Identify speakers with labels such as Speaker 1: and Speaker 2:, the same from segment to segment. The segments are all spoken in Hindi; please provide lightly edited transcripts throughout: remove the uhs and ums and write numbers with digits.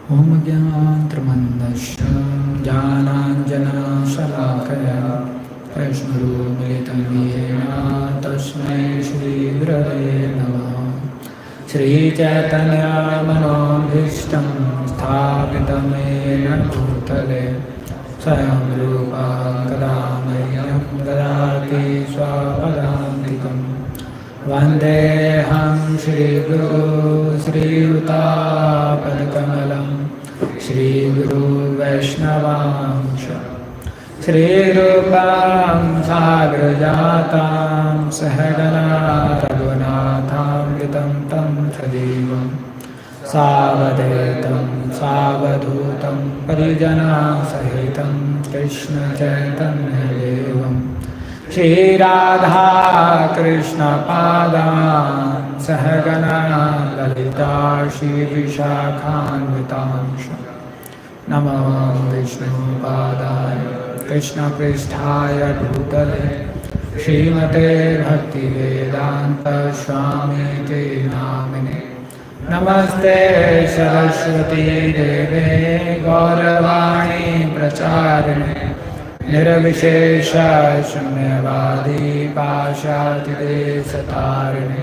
Speaker 1: ॐ ज्ञानत्रमन्दश्च ज्ञानाञ्जनशलाकया कृष्णरूपमिलितं येन तस्मै श्रीगुरवे नमः। श्रीचैतन्यमनोभीष्टं स्थापितं येन भूतले स्वयं रूपा कदा मह्यं ददाति स्वपदान्तिकम्। वन्देऽहं श्रीगुरु श्रीयुतापदकमलं श्रीगुरुवैष्णवांश श्रीरूपां साग्रजातां सहगना रघुनाथामृतं तं सजीवं सावधूतं सावधूतं परिजनसहितं कृष्णचैतन्यदेवं श्रीराधा कृष्णपादान् सहगना ललिता श्रीविशाखान्वितांश नमो विष्णुपादाय कृष्णपृष्ठाय भूतले श्रीमते भक्तिवेदान्तस्वामीति नामिने। नमस्ते सरस्वती देवे गौरवाणी प्रचारिणे निर्विशेष शून्यवादी पाशातिदेशतारिणे।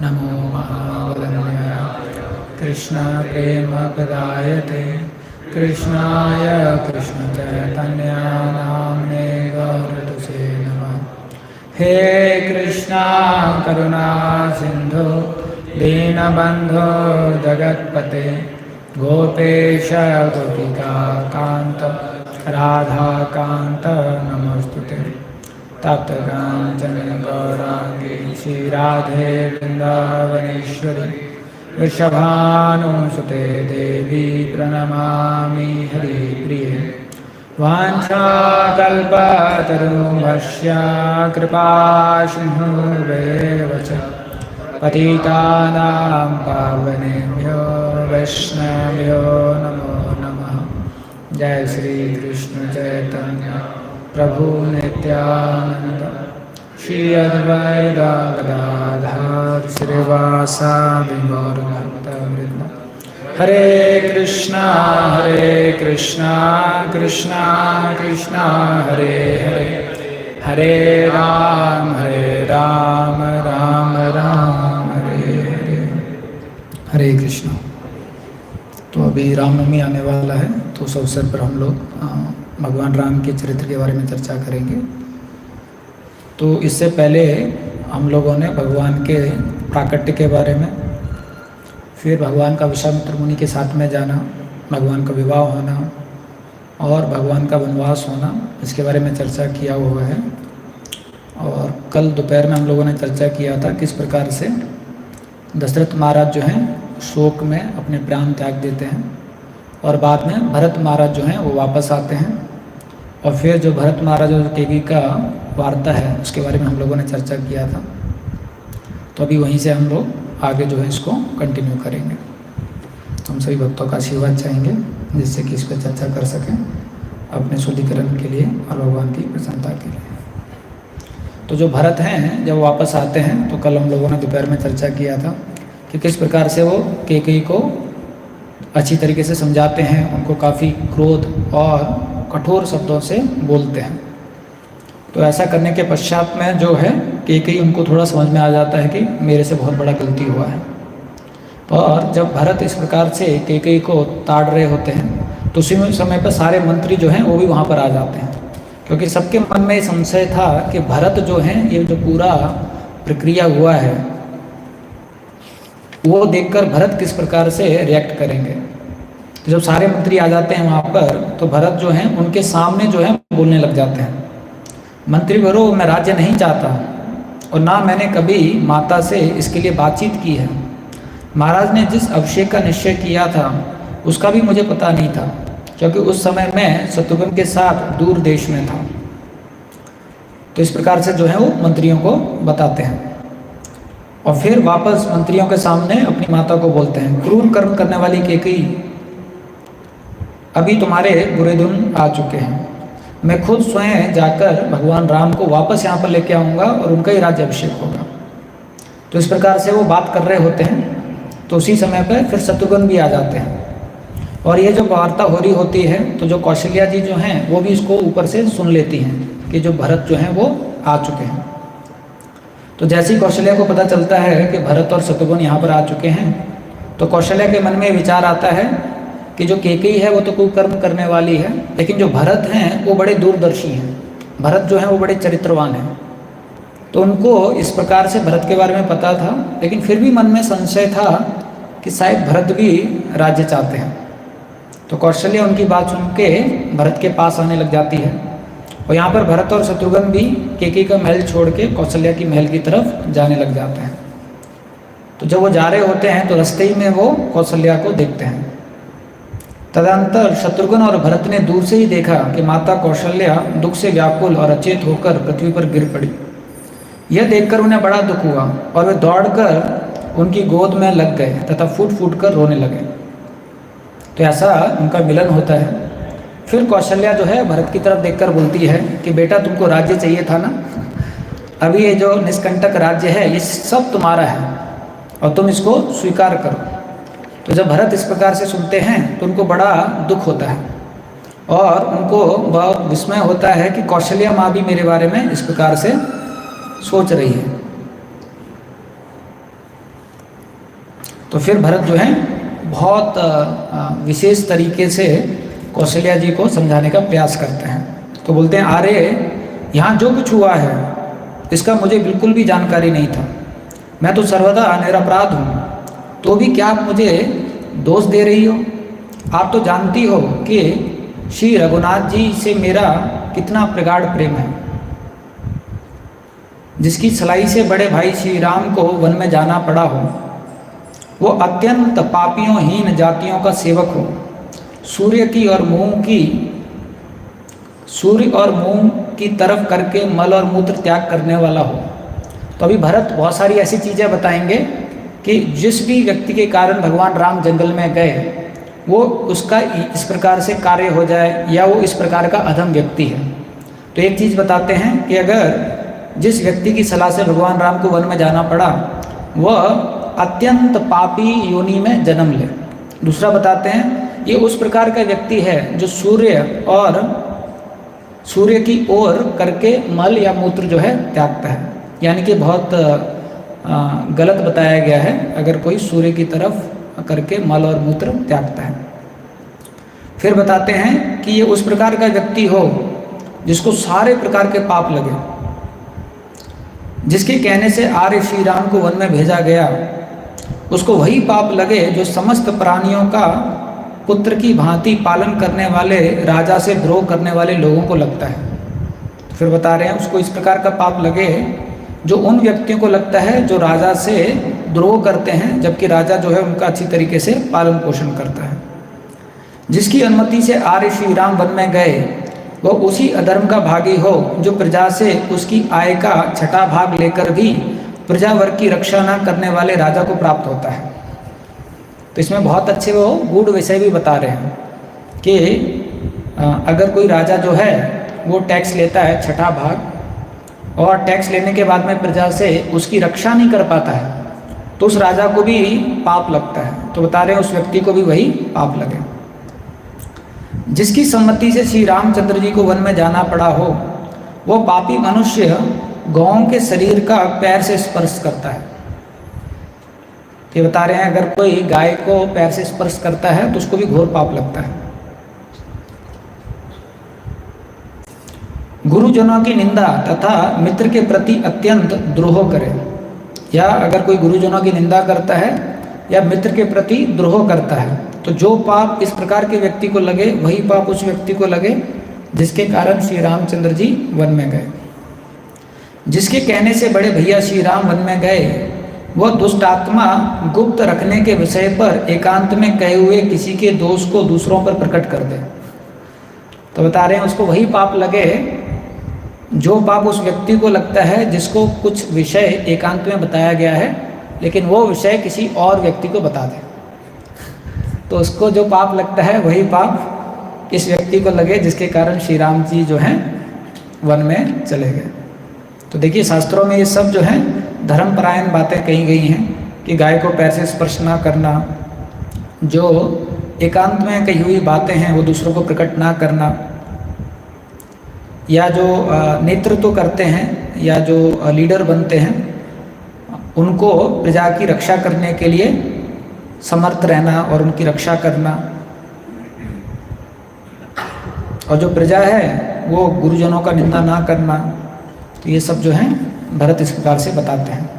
Speaker 1: नमो महावदन्याय कृष्ण प्रेम प्रदायते कृष्णाय कृष्ण चैतन्य नाम्ने गौरतुसे नमः। हे कृष्णा करुणा सिंधु दीनबंधो जगत्पते गोपेश गोपिका कांत राधा कांत नमोस्तुते। तप्त कांचन गौरांगी श्री राधे वृंदावनेश्वरी वृषभानुसुते देवी प्रणमामि हरिप्रिये। वाञ्छाकल्पतरुभ्यश्च कृपा सिन्धुभ्येव च पतितानां पावनेभ्यो वैष्णवेभ्यो नमो नमः। जय श्री कृष्ण चैतन्य प्रभु नित्यानंद श्री अद्वैत गदाधर श्रीवासादि गौरभक्तवृंद। हरे कृष्णा कृष्णा कृष्णा हरे हरे हरे राम राम राम हरे हरे। हरे कृष्ण। तो अभी रामनवमी आने वाला है, तो उस अवसर पर हम लोग भगवान राम के चरित्र के बारे में चर्चा करेंगे। तो इससे पहले हम लोगों ने भगवान के प्राकट्य के बारे में, फिर भगवान का विश्वामित्र मुनि के साथ में जाना, भगवान का विवाह होना और भगवान का वनवास होना, इसके बारे में चर्चा किया हुआ है। और कल दोपहर में हम लोगों ने चर्चा किया था किस प्रकार से दशरथ महाराज जो हैं शोक में अपने प्राण त्याग देते हैं और बाद में भरत महाराज जो हैं वो वापस आते हैं। और फिर जो भरत महाराज और कैकेयी का वार्ता है उसके बारे में हम लोगों ने चर्चा किया था। तो अभी वहीं से हम लोग आगे जो है इसको कंटिन्यू करेंगे। हम सभी भक्तों का आशीर्वाद चाहेंगे जिससे कि इस पर चर्चा कर सकें अपने शुद्धिकरण के लिए और भगवान की प्रसन्नता के लिए। तो जो भरत हैं जब वापस आते हैं तो कल हम लोगों ने दोपहर में चर्चा किया था कि किस प्रकार से वो कैकेयी को अच्छी तरीके से समझाते हैं, उनको काफ़ी क्रोध और कठोर शब्दों से बोलते हैं। तो ऐसा करने के पश्चात में जो है कैकेयी उनको थोड़ा समझ में आ जाता है कि मेरे से बहुत बड़ा गलती हुआ है। और जब भरत इस प्रकार से कैकेयी को ताड़ रहे होते हैं तो उसी समय पर सारे मंत्री जो हैं वो भी वहाँ पर आ जाते हैं, क्योंकि सबके मन में ये संशय था कि भरत जो हैं ये जो पूरा प्रक्रिया हुआ है वो देखकर भरत किस प्रकार से रिएक्ट करेंगे। तो जब सारे मंत्री आ जाते हैं वहाँ पर तो भरत जो हैं उनके सामने जो है बोलने लग जाते हैं, मंत्री वरो मैं राज्य नहीं चाहता और ना मैंने कभी माता से इसके लिए बातचीत की है। महाराज ने जिस अभिषेक का निश्चय किया था उसका भी मुझे पता नहीं था, क्योंकि उस समय मैं शत्रुघ्न के साथ दूर देश में था। तो इस प्रकार से जो है वो मंत्रियों को बताते हैं और फिर वापस मंत्रियों के सामने अपनी माता को बोलते हैं, क्रूर कर्म करने वाली कैकेयी अभी तुम्हारे बुरे दिन आ चुके हैं, मैं खुद स्वयं जाकर भगवान राम को वापस यहाँ पर लेके आऊँगा और उनका ही राज्य अभिषेक होगा। तो इस प्रकार से वो बात कर रहे होते हैं। तो उसी समय पर फिर शत्रुघ्न भी आ जाते हैं। और ये जो वार्ता हो रही होती है तो जो कौशल्या जी जो हैं वो भी इसको ऊपर से सुन लेती हैं कि जो भरत जो हैं वो आ चुके हैं। तो जैसे ही कौशल्या को पता चलता है कि भरत और शत्रुघ्न यहाँ पर आ चुके हैं तो कौशल्या के मन में विचार आता है कि जो केकई है वो तो कुकर्म करने वाली है, लेकिन जो भरत हैं वो बड़े दूरदर्शी हैं, भरत जो हैं वो बड़े चरित्रवान हैं। तो उनको इस प्रकार से भरत के बारे में पता था, लेकिन फिर भी मन में संशय था कि शायद भरत भी राज्य चाहते हैं। तो कौशल्या उनकी बात सुन के भरत के पास आने लग जाती है और यहाँ पर भरत और शत्रुघ्न भी केकई का महल छोड़ के कौशल्या की महल की तरफ जाने लग जाते हैं। तो जब वो जा रहे होते हैं तो रास्ते ही में वो कौशल्या को देखते हैं। तदनंतर शत्रुघ्न और भरत ने दूर से ही देखा कि माता कौशल्या दुख से व्याकुल और अचेत होकर पृथ्वी पर गिर पड़ी। यह देखकर उन्हें बड़ा दुख हुआ और वे दौड़कर उनकी गोद में लग गए तथा फूट फूट कर रोने लगे। तो ऐसा उनका मिलन होता है। फिर कौशल्या जो है भरत की तरफ देखकर बोलती है कि बेटा तुमको राज्य चाहिए था ना, अभी ये जो निष्कंटक राज्य है ये सब तुम्हारा है और तुम इसको स्वीकार करो। तो जब भरत इस प्रकार से सुनते हैं तो उनको बड़ा दुख होता है और उनको बहुत विस्मय होता है कि कौशल्या माँ भी मेरे बारे में इस प्रकार से सोच रही है। तो फिर भरत जो है बहुत विशेष तरीके से कौशल्या जी को समझाने का प्रयास करते हैं। तो बोलते हैं अरे यहाँ जो कुछ हुआ है इसका मुझे बिल्कुल भी जानकारी नहीं था, मैं तो सर्वदा निरपराध हूँ, तो भी क्या आप मुझे दोष दे रही हो? आप तो जानती हो कि श्री रघुनाथ जी से मेरा कितना प्रगाढ़ प्रेम है, जिसकी सलाई से बड़े भाई श्री राम को वन में जाना पड़ा हो, वो अत्यंत पापियों हीन जातियों का सेवक हो, सूर्य और मूंग की तरफ करके मल और मूत्र त्याग करने वाला हो। तो अभी भरत बहुत सारी ऐसी चीज़ें बताएंगे कि जिस भी व्यक्ति के कारण भगवान राम जंगल में गए वो उसका इस प्रकार से कार्य हो जाए या वो इस प्रकार का अधम व्यक्ति है। तो एक चीज़ बताते हैं कि अगर जिस व्यक्ति की सलाह से भगवान राम को वन में जाना पड़ा वह अत्यंत पापी योनि में जन्म ले। दूसरा बताते हैं ये उस प्रकार का व्यक्ति है जो सूर्य की ओर करके मल या मूत्र जो है त्यागता है, यानी कि बहुत गलत बताया गया है अगर कोई सूर्य की तरफ करके मल और मूत्र त्यागता है। फिर बताते हैं कि ये उस प्रकार का व्यक्ति हो जिसको सारे प्रकार के पाप लगे, जिसके कहने से आर्य श्री राम को वन में भेजा गया उसको वही पाप लगे जो समस्त प्राणियों का पुत्र की भांति पालन करने वाले राजा से द्रोह करने वाले लोगों को लगता है। तो फिर बता रहे हैं उसको इस प्रकार का पाप लगे जो उन व्यक्तियों को लगता है जो राजा से द्रोह करते हैं, जबकि राजा जो है उनका अच्छी तरीके से पालन पोषण करता है। जिसकी अनुमति से आर्य श्री राम वन में गए वह उसी अधर्म का भागी हो जो प्रजा से उसकी आय का छठा भाग लेकर भी प्रजा वर्ग की रक्षा न करने वाले राजा को प्राप्त होता है। तो इसमें बहुत अच्छे वो गूढ़ विषय भी बता रहे हैं कि अगर कोई राजा जो है वो टैक्स लेता है छठा भाग और टैक्स लेने के बाद में प्रजा से उसकी रक्षा नहीं कर पाता है तो उस राजा को भी पाप लगता है। तो बता रहे हैं उस व्यक्ति को भी वही पाप लगे। जिसकी सम्मति से श्री रामचंद्र जी को वन में जाना पड़ा हो वो पापी मनुष्य गौओं के शरीर का पैर से स्पर्श करता है। ये बता रहे हैं अगर कोई गाय को पैर से स्पर्श करता है तो उसको भी घोर पाप लगता है। गुरुजनों की निंदा तथा मित्र के प्रति अत्यंत द्रोह करे, या अगर कोई गुरुजनों की निंदा करता है या मित्र के प्रति द्रोह करता है तो जो पाप इस प्रकार के व्यक्ति को लगे वही पाप उस व्यक्ति को लगे जिसके कारण श्री रामचंद्र जी वन में गए। जिसके कहने से बड़े भैया श्री राम वन में गए वह दुष्ट आत्मा गुप्त रखने के विषय पर एकांत में कहे हुए किसी के दोष को दूसरों पर प्रकट कर दे। तो बता रहे हैं उसको वही पाप लगे जो पाप उस व्यक्ति को लगता है जिसको कुछ विषय एकांत में बताया गया है लेकिन वो विषय किसी और व्यक्ति को बता दे, तो उसको जो पाप लगता है वही पाप इस व्यक्ति को लगे जिसके कारण श्री राम जी जो हैं वन में चले गए। तो देखिए शास्त्रों में ये सब जो है धर्मपरायण बातें कही गई हैं कि गाय को पैर से स्पर्श ना करना, जो एकांत में कही हुई बातें हैं वो दूसरों को प्रकट ना करना, या जो नेतृत्व करते हैं या जो लीडर बनते हैं उनको प्रजा की रक्षा करने के लिए समर्थ रहना और उनकी रक्षा करना, और जो प्रजा है वो गुरुजनों का निंदा ना करना। तो ये सब जो है भरत इस प्रकार से बताते हैं।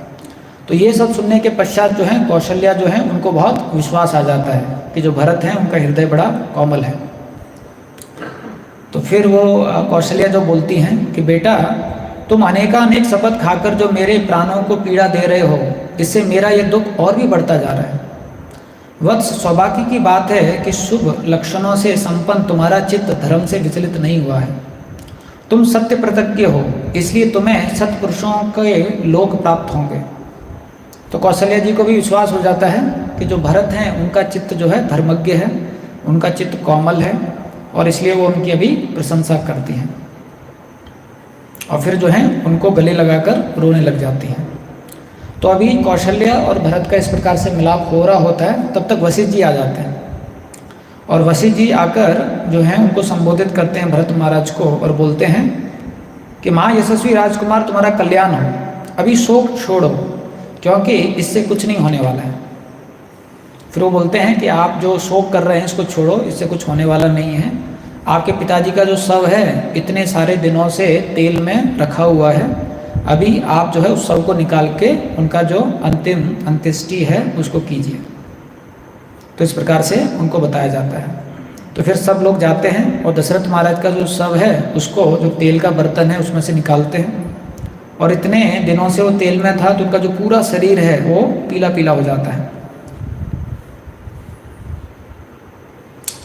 Speaker 1: तो ये सब सुनने के पश्चात जो है कौशल्या जो है उनको बहुत विश्वास आ जाता है कि जो भरत हैं उनका हृदय बड़ा कोमल है। तो फिर वो कौशल्या जो बोलती हैं कि बेटा तुम अनेकानेक शपथ खाकर जो मेरे प्राणों को पीड़ा दे रहे हो, इससे मेरा ये दुख और भी बढ़ता जा रहा है। वत्स, सौभाग्य की बात है कि शुभ लक्षणों से संपन्न तुम्हारा चित्त धर्म से विचलित नहीं हुआ है। तुम सत्य प्रतिज्ञ हो, इसलिए तुम्हें सत्पुरुषों के लोक प्राप्त होंगे। तो कौशल्या जी को भी विश्वास हो जाता है कि जो भरत हैं उनका चित्त जो है धर्मज्ञ है, उनका चित्त कोमल है, और इसलिए वो उनकी अभी प्रशंसा करती हैं और फिर जो है उनको गले लगाकर रोने लग जाती हैं। तो अभी कौशल्या और भरत का इस प्रकार से मिलाप हो रहा होता है, तब तक वशिष्ठ जी आ जाते हैं और वशिष्ठ जी आकर जो है उनको संबोधित करते हैं भरत महाराज को और बोलते हैं कि महायशस्वी राजकुमार तुम्हारा कल्याण हो, अभी शोक छोड़ो क्योंकि इससे कुछ नहीं होने वाला है। फिर वो बोलते हैं कि आप जो शोक कर रहे हैं इसको छोड़ो, इससे कुछ होने वाला नहीं है। आपके पिताजी का जो शव है इतने सारे दिनों से तेल में रखा हुआ है, अभी आप जो है उस शव को निकाल के उनका जो अंतिम अंत्येष्टि है उसको कीजिए। तो इस प्रकार से उनको बताया जाता है। तो फिर सब लोग जाते हैं और दशरथ महाराज का जो शव है उसको जो तेल का बर्तन है उसमें से निकालते हैं, और इतने दिनों से वो तेल में था तो उनका जो पूरा शरीर है वो पीला पीला हो जाता है,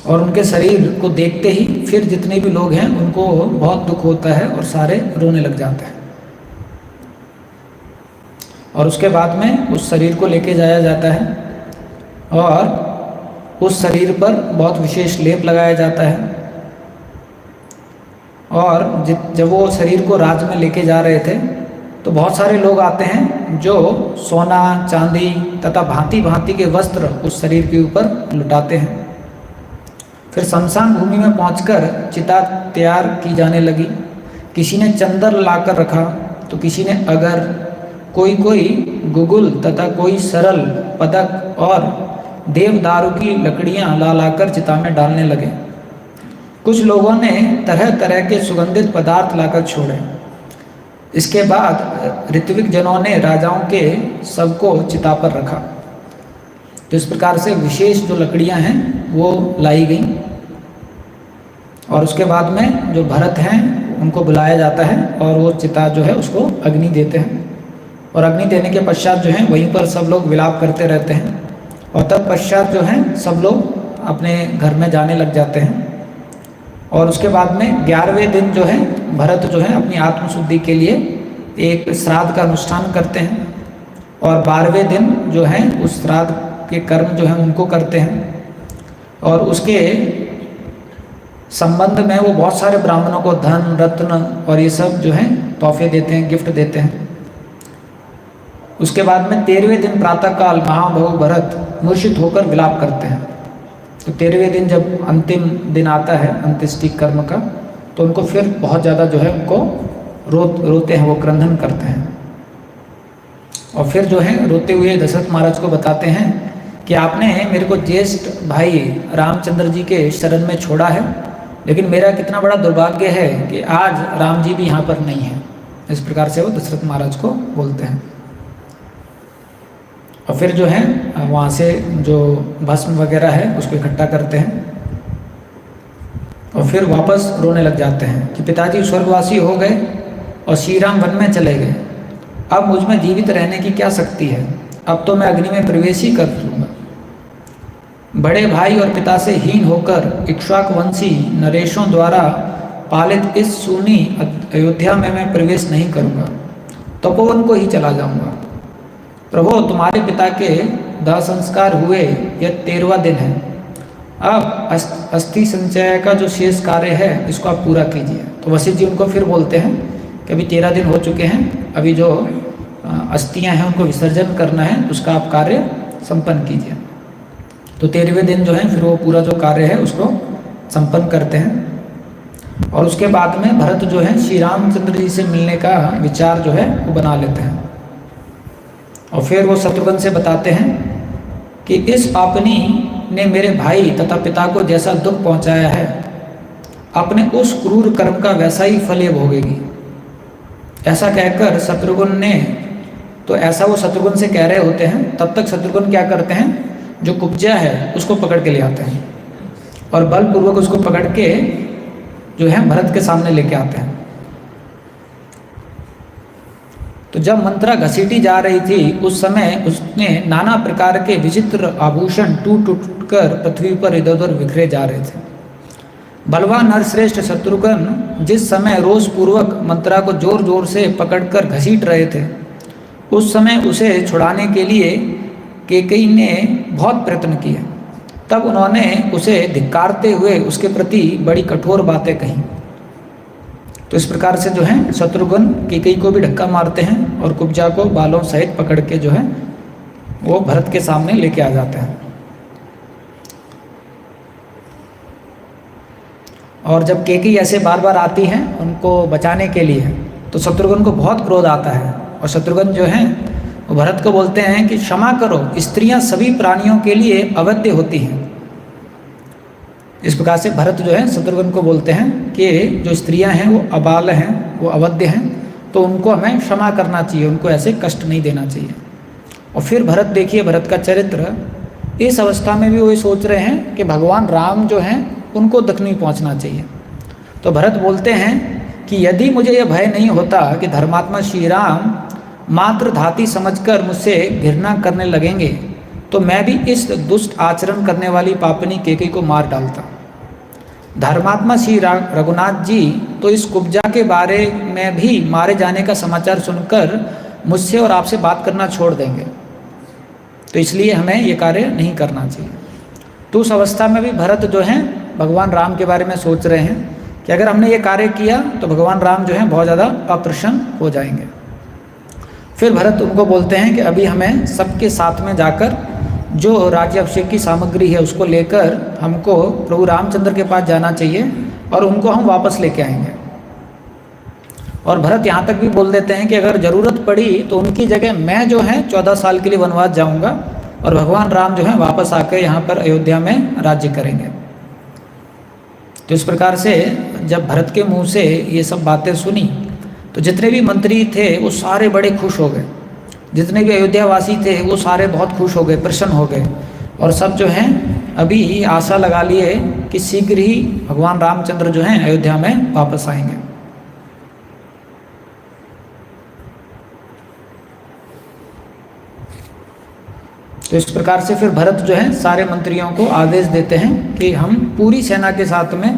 Speaker 1: और उनके शरीर को देखते ही फिर जितने भी लोग हैं उनको बहुत दुख होता है और सारे रोने लग जाते हैं। और उसके बाद में उस शरीर को लेके जाया जाता है और उस शरीर पर बहुत विशेष लेप लगाया जाता है, और जब वो शरीर को राज में लेके जा रहे थे तो बहुत सारे लोग आते हैं जो सोना चांदी तथा भांति भांति के वस्त्र उस शरीर के ऊपर लुटाते हैं। फिर शमशान भूमि में पहुंचकर चिता तैयार की जाने लगी। किसी ने चंदन लाकर रखा तो किसी ने अगर, कोई गुगुल तथा कोई सरल पदक और देवदारू की लकड़ियां ला लाकर चिता में डालने लगे। कुछ लोगों ने तरह तरह के सुगंधित पदार्थ लाकर छोड़े। इसके बाद ऋत्विक जनों ने राजाओं के सबको चिता पर रखा। तो इस प्रकार से विशेष जो लकड़ियां हैं वो लाई गई, और उसके बाद में जो भरत हैं उनको बुलाया जाता है और वो चिता जो है उसको अग्नि देते हैं, और अग्नि देने के पश्चात जो है वहीं पर सब लोग विलाप करते रहते हैं, और तब पश्चात जो है सब लोग अपने घर में जाने लग जाते हैं। और उसके बाद में 11वें दिन जो है भरत जो है अपनी आत्मशुद्धि के लिए एक श्राद्ध का अनुष्ठान करते हैं, और 12वें दिन जो है उस श्राद्ध के कर्म जो है उनको करते हैं, और उसके संबंध में वो बहुत सारे ब्राह्मणों को धन रत्न और ये सब जो है तोहफे देते हैं, गिफ्ट देते हैं। उसके बाद में 13वें दिन प्रातःकाल महाबहु भरत मूर्छित होकर विलाप करते हैं। तो 13वें दिन जब अंतिम दिन आता है अंत्येष्टि कर्म का, तो उनको फिर बहुत ज़्यादा जो है उनको रोते हैं, वो क्रंदन करते हैं, और फिर जो है रोते हुए दशरथ महाराज को बताते हैं कि आपने मेरे को ज्येष्ठ भाई रामचंद्र जी के शरण में छोड़ा है, लेकिन मेरा कितना बड़ा दुर्भाग्य है कि आज राम जी भी यहाँ पर नहीं है। इस प्रकार से वो दशरथ महाराज को बोलते हैं, और फिर जो है वहाँ से जो भस्म वगैरह है उसको इकट्ठा करते हैं, और फिर वापस रोने लग जाते हैं कि पिताजी स्वर्गवासी हो गए और श्री राम वन में चले गए, अब मुझ में जीवित रहने की क्या शक्ति है, अब तो मैं अग्नि में प्रवेश ही कर दूंगा। बड़े भाई और पिता से हीन होकर इक्ष्वाकुवंशी नरेशों द्वारा पालित इस सूनी अयोध्या में मैं प्रवेश नहीं करूंगा, तपोवन को ही चला जाऊंगा। प्रभु, तुम्हारे पिता के दाह संस्कार हुए यह 13वां दिन है, अब अस्थि संचय का जो शेष कार्य है इसको आप पूरा कीजिए। तो वशिष्ठ जी उनको फिर बोलते हैं कि अभी 13 दिन हो चुके हैं, अभी जो अस्थियां हैं उनको विसर्जन करना है, उसका आप कार्य संपन्न कीजिए। तो 13वें दिन जो है फिर वो पूरा जो कार्य है उसको संपन्न करते हैं। और उसके बाद में भरत जो है श्री रामचंद्र जी से मिलने का विचार जो है वो बना लेते हैं। और फिर वो शत्रुघ्न से बताते हैं कि इस पापनी ने मेरे भाई तथा पिता को जैसा दुख पहुंचाया है, अपने उस क्रूर कर्म का वैसा ही फल ये भोगेगी। ऐसा कहकर शत्रुघ्न ने, तो ऐसा वो शत्रुघ्न से कह रहे होते हैं, तब तक शत्रुघ्न क्या करते हैं, जो कुब्जा है उसको पकड़ के ले आते हैं और बलपूर्वक उसको पकड़ के जो है भरत के सामने लेके आते हैं। तो जब मंत्रा घसीटी जा रही थी उस समय उसने नाना प्रकार के विचित्र आभूषण टूट टूट कर पृथ्वी पर इधर उधर बिखरे जा रहे थे। बलवान नरश्रेष्ठ शत्रुघ्न जिस समय रोष पूर्वक मंत्रा को जोर जोर से पकड़कर घसीट रहे थे, उस समय उसे छुड़ाने के लिए कैकेयी ने बहुत प्रयत्न किए। तब उन्होंने उसे धिक्कारते हुए उसके प्रति बड़ी कठोर बातें कहीं। तो इस प्रकार से जो है शत्रुघ्न कैकेयी को भी धक्का मारते हैं और कुब्जा को बालों सहित पकड़ के जो है वो भरत के सामने लेके आ जाते हैं। और जब कैकेयी ऐसे बार बार आती हैं उनको बचाने के लिए, तो शत्रुघ्न को बहुत क्रोध आता है और शत्रुघ्न जो है वो भरत को बोलते हैं कि क्षमा करो, स्त्रियां सभी प्राणियों के लिए अवध्य होती हैं। इस प्रकार से भरत जो है शत्रुघ्न को बोलते हैं कि जो स्त्रियां हैं वो अबाल हैं, वो अवध्य हैं, तो उनको हमें क्षमा करना चाहिए, उनको ऐसे कष्ट नहीं देना चाहिए। और फिर भरत देखिए, भरत का चरित्र, इस अवस्था में भी वो सोच रहे हैं कि भगवान राम जो हैं उनको दुख नहीं पहुँचना चाहिए। तो भरत बोलते हैं कि यदि मुझे यह भय नहीं होता कि धर्मात्मा श्री राम मात्र धाती समझकर मुझसे घृणा करने लगेंगे, तो मैं भी इस दुष्ट आचरण करने वाली पापनी कैकेयी को मार डालता। धर्मात्मा श्री रघुनाथ जी तो इस कुब्जा के बारे में भी मारे जाने का समाचार सुनकर मुझसे और आपसे बात करना छोड़ देंगे, तो इसलिए हमें ये कार्य नहीं करना चाहिए। तो उस अवस्था में भी भरत जो हैं भगवान राम के बारे में सोच रहे हैं कि अगर हमने ये कार्य किया तो भगवान राम जो हैं बहुत ज़्यादा अप्रसन्न हो जाएंगे। फिर भरत उनको बोलते हैं कि अभी हमें सबके साथ में जाकर जो राज्याभिषेक की सामग्री है उसको लेकर हमको प्रभु रामचंद्र के पास जाना चाहिए और उनको हम वापस लेके आएंगे। और भरत यहाँ तक भी बोल देते हैं कि अगर ज़रूरत पड़ी तो उनकी जगह मैं जो है 14 साल के लिए वनवास जाऊँगा और भगवान राम जो है वापस आकर यहाँ पर अयोध्या में राज्य करेंगे। तो इस प्रकार से जब भरत के मुँह से ये सब बातें सुनी तो जितने भी मंत्री थे वो सारे बड़े खुश हो गए, जितने भी अयोध्यावासी थे वो सारे बहुत खुश हो गए, प्रसन्न हो गए। और सब जो हैं अभी आशा लगा लिए कि शीघ्र ही भगवान रामचंद्र जो हैं अयोध्या में वापस आएंगे। तो इस प्रकार से फिर भरत जो है सारे मंत्रियों को आदेश देते हैं कि हम पूरी सेना के साथ में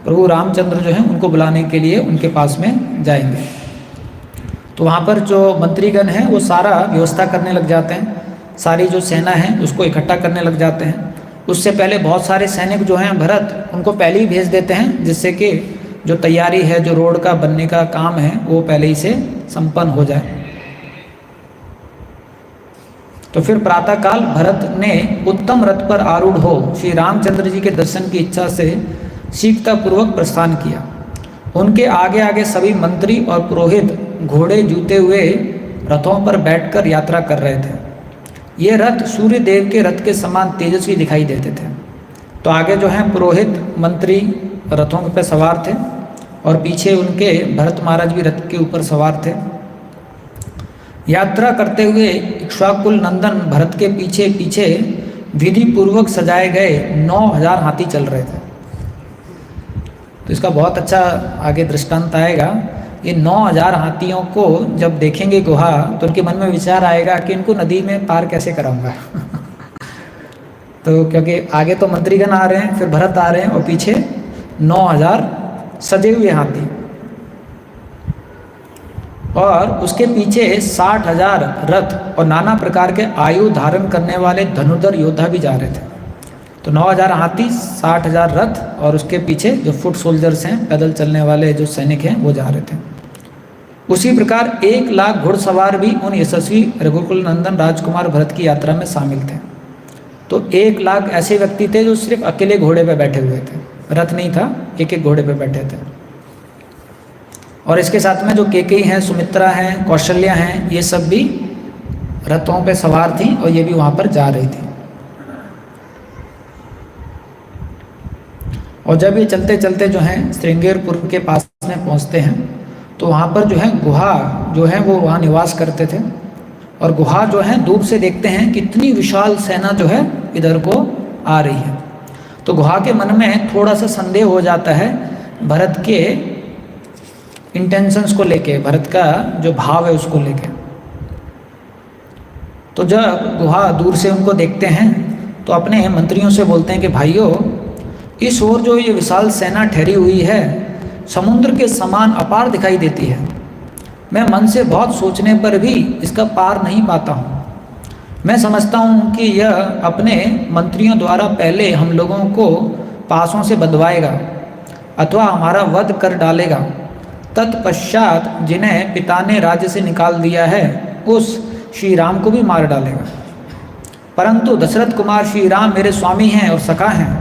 Speaker 1: प्रभु रामचंद्र जो हैं उनको बुलाने के लिए उनके पास में जाएंगे। तो वहाँ पर जो मंत्रीगण हैं वो सारा व्यवस्था करने लग जाते हैं, सारी जो सेना है उसको इकट्ठा करने लग जाते हैं। उससे पहले बहुत सारे सैनिक जो हैं भरत उनको पहले ही भेज देते हैं, जिससे कि जो तैयारी है, जो रोड का बनने का काम है वो पहले ही से संपन्न हो जाए। तो फिर प्रातःकाल भरत ने उत्तम रथ पर आरूढ़ हो श्री रामचंद्र जी के दर्शन की इच्छा से शीघ्रतापूर्वक प्रस्थान किया। उनके आगे आगे सभी मंत्री और पुरोहित घोड़े जूते हुए रथों पर बैठकर यात्रा कर रहे थे। ये रथ सूर्य देव के रथ के समान तेजस्वी दिखाई देते थे। तो आगे जो हैं पुरोहित मंत्री रथों पर सवार थे और पीछे उनके भरत महाराज भी रथ के ऊपर सवार थे। यात्रा करते हुए इक्ष्वाकुल नंदन भरत के पीछे पीछे विधि पूर्वक सजाए गए 9000 हाथी चल रहे थे। तो इसका बहुत अच्छा आगे दृष्टांत आएगा। ये 9000 हाथियों को जब देखेंगे गुहा तो उनके मन में विचार आएगा कि इनको नदी में पार कैसे कराऊंगा। तो क्योंकि आगे तो मंत्रीगण आ रहे हैं, फिर भरत आ रहे हैं और पीछे 9000 सजे हुए हाथी, और उसके पीछे 60,000 रथ और नाना प्रकार के आयु धारण करने वाले धनुर्धर योद्धा भी जा रहे थे। तो 9000 हाथी, 60,000 रथ और उसके पीछे जो फुट सोल्जर्स हैं, पैदल चलने वाले जो सैनिक हैं वो जा रहे थे। उसी प्रकार 1 लाख घुड़सवार भी उन यशस्वी रघुकुल नंदन राजकुमार भरत की यात्रा में शामिल थे। तो 1 लाख ऐसे व्यक्ति थे जो सिर्फ अकेले घोड़े पे बैठे हुए थे, रथ नहीं था, एक एक घोड़े पे बैठे थे। और इसके साथ में जो केकई हैं, सुमित्रा हैं, कौशल्या हैं, ये सब भी रथों पे सवार थी और ये भी वहाँ पर जा रही थी। और जब ये चलते चलते जो है श्रृंगेरपुर के पास में पहुँचते हैं तो वहाँ पर जो है गुहा जो है वो वहाँ निवास करते थे। और गुहा जो है दूर से देखते हैं कि इतनी विशाल सेना जो है इधर को आ रही है। तो गुहा के मन में थोड़ा सा संदेह हो जाता है भरत के इंटेंशंस को लेके, भरत का जो भाव है उसको लेके। तो जब गुहा दूर से उनको देखते हैं तो अपने मंत्रियों से बोलते हैं कि भाइयों, इस ओर जो ये विशाल सेना ठहरी हुई है समुद्र के समान अपार दिखाई देती है। मैं मन से बहुत सोचने पर भी इसका पार नहीं पाता हूँ। मैं समझता हूँ कि यह अपने मंत्रियों द्वारा पहले हम लोगों को पासों से बंधवाएगा अथवा हमारा वध कर डालेगा। तत्पश्चात जिन्हें पिता ने राज्य से निकाल दिया है उस श्री राम को भी मार डालेगा। परंतु दशरथ कुमार श्री राम मेरे स्वामी हैं और सखा हैं।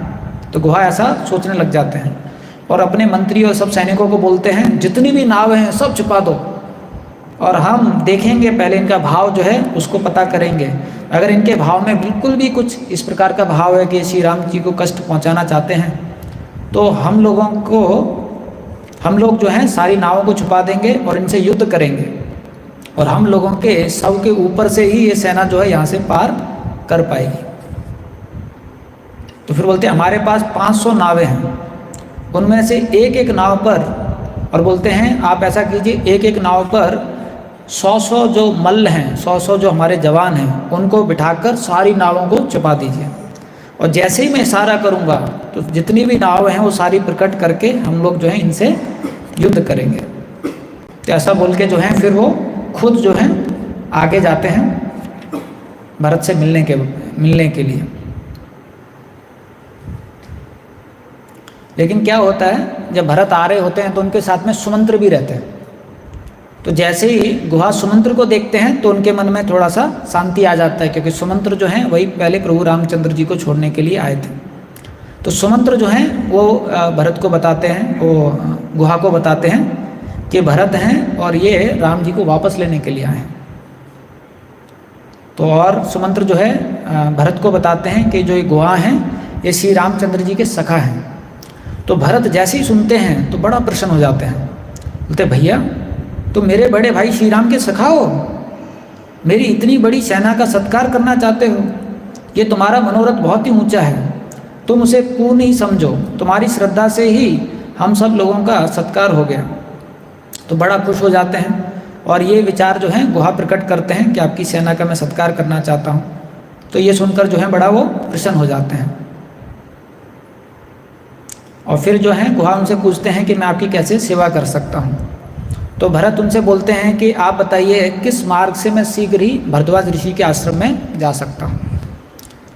Speaker 1: तो गुहा ऐसा सोचने लग जाते हैं और अपने मंत्री और सब सैनिकों को बोलते हैं जितनी भी नावें हैं सब छुपा दो और हम देखेंगे, पहले इनका भाव जो है उसको पता करेंगे। अगर इनके भाव में बिल्कुल भी कुछ इस प्रकार का भाव है कि श्री राम जी को कष्ट पहुंचाना चाहते हैं तो हम लोग जो हैं सारी नावों को छुपा देंगे और इनसे युद्ध करेंगे और हम लोगों के सब के ऊपर से ही ये सेना जो है यहाँ से पार कर पाएगी। तो फिर बोलते हैं हमारे पास 500 नावें हैं, उनमें से एक एक नाव पर, और बोलते हैं आप ऐसा कीजिए एक एक नाव पर 100 जो मल्ल हैं, 100 जो हमारे जवान हैं उनको बिठाकर सारी नावों को छुपा दीजिए। और जैसे ही मैं इशारा करूंगा तो जितनी भी नाव हैं वो सारी प्रकट करके हम लोग जो है इनसे युद्ध करेंगे। तो ऐसा बोल के जो है फिर वो खुद जो है आगे जाते हैं भरत से मिलने के लिए। लेकिन क्या होता है जब भरत आ रहे होते हैं तो उनके साथ में सुमंत्र भी रहते हैं। तो जैसे ही गुहा सुमंत्र को देखते हैं तो उनके मन में थोड़ा सा शांति आ जाता है, क्योंकि सुमंत्र जो हैं वही पहले प्रभु रामचंद्र जी को छोड़ने के लिए आए थे। तो सुमंत्र जो हैं वो भरत को बताते हैं, वो गुहा को बताते हैं कि भरत हैं और ये राम जी को वापस लेने के लिए आए हैं। तो और सुमंत्र जो है भरत को बताते हैं कि जो ये गुहा हैं ये श्री रामचंद्र जी के सखा हैं। तो भरत जैसे ही सुनते हैं तो बड़ा प्रसन्न हो जाते हैं, बोलते भैया तो मेरे बड़े भाई श्री राम के सखा हो, मेरी इतनी बड़ी सेना का सत्कार करना चाहते हो, ये तुम्हारा मनोरथ बहुत ही ऊंचा है, तुम उसे पूर्ण ही समझो, तुम्हारी श्रद्धा से ही हम सब लोगों का सत्कार हो गया। तो बड़ा खुश हो जाते हैं और ये विचार जो है गुहा प्रकट करते हैं कि आपकी सेना का मैं सत्कार करना चाहता हूँ। तो ये सुनकर जो है बड़ा वो प्रसन्न हो जाते हैं। और फिर जो है गुहा उनसे पूछते हैं कि मैं आपकी कैसे सेवा कर सकता हूँ। तो भरत उनसे बोलते हैं कि आप बताइए किस मार्ग से मैं शीघ्र ही भरद्वाज ऋषि के आश्रम में जा सकता हूँ।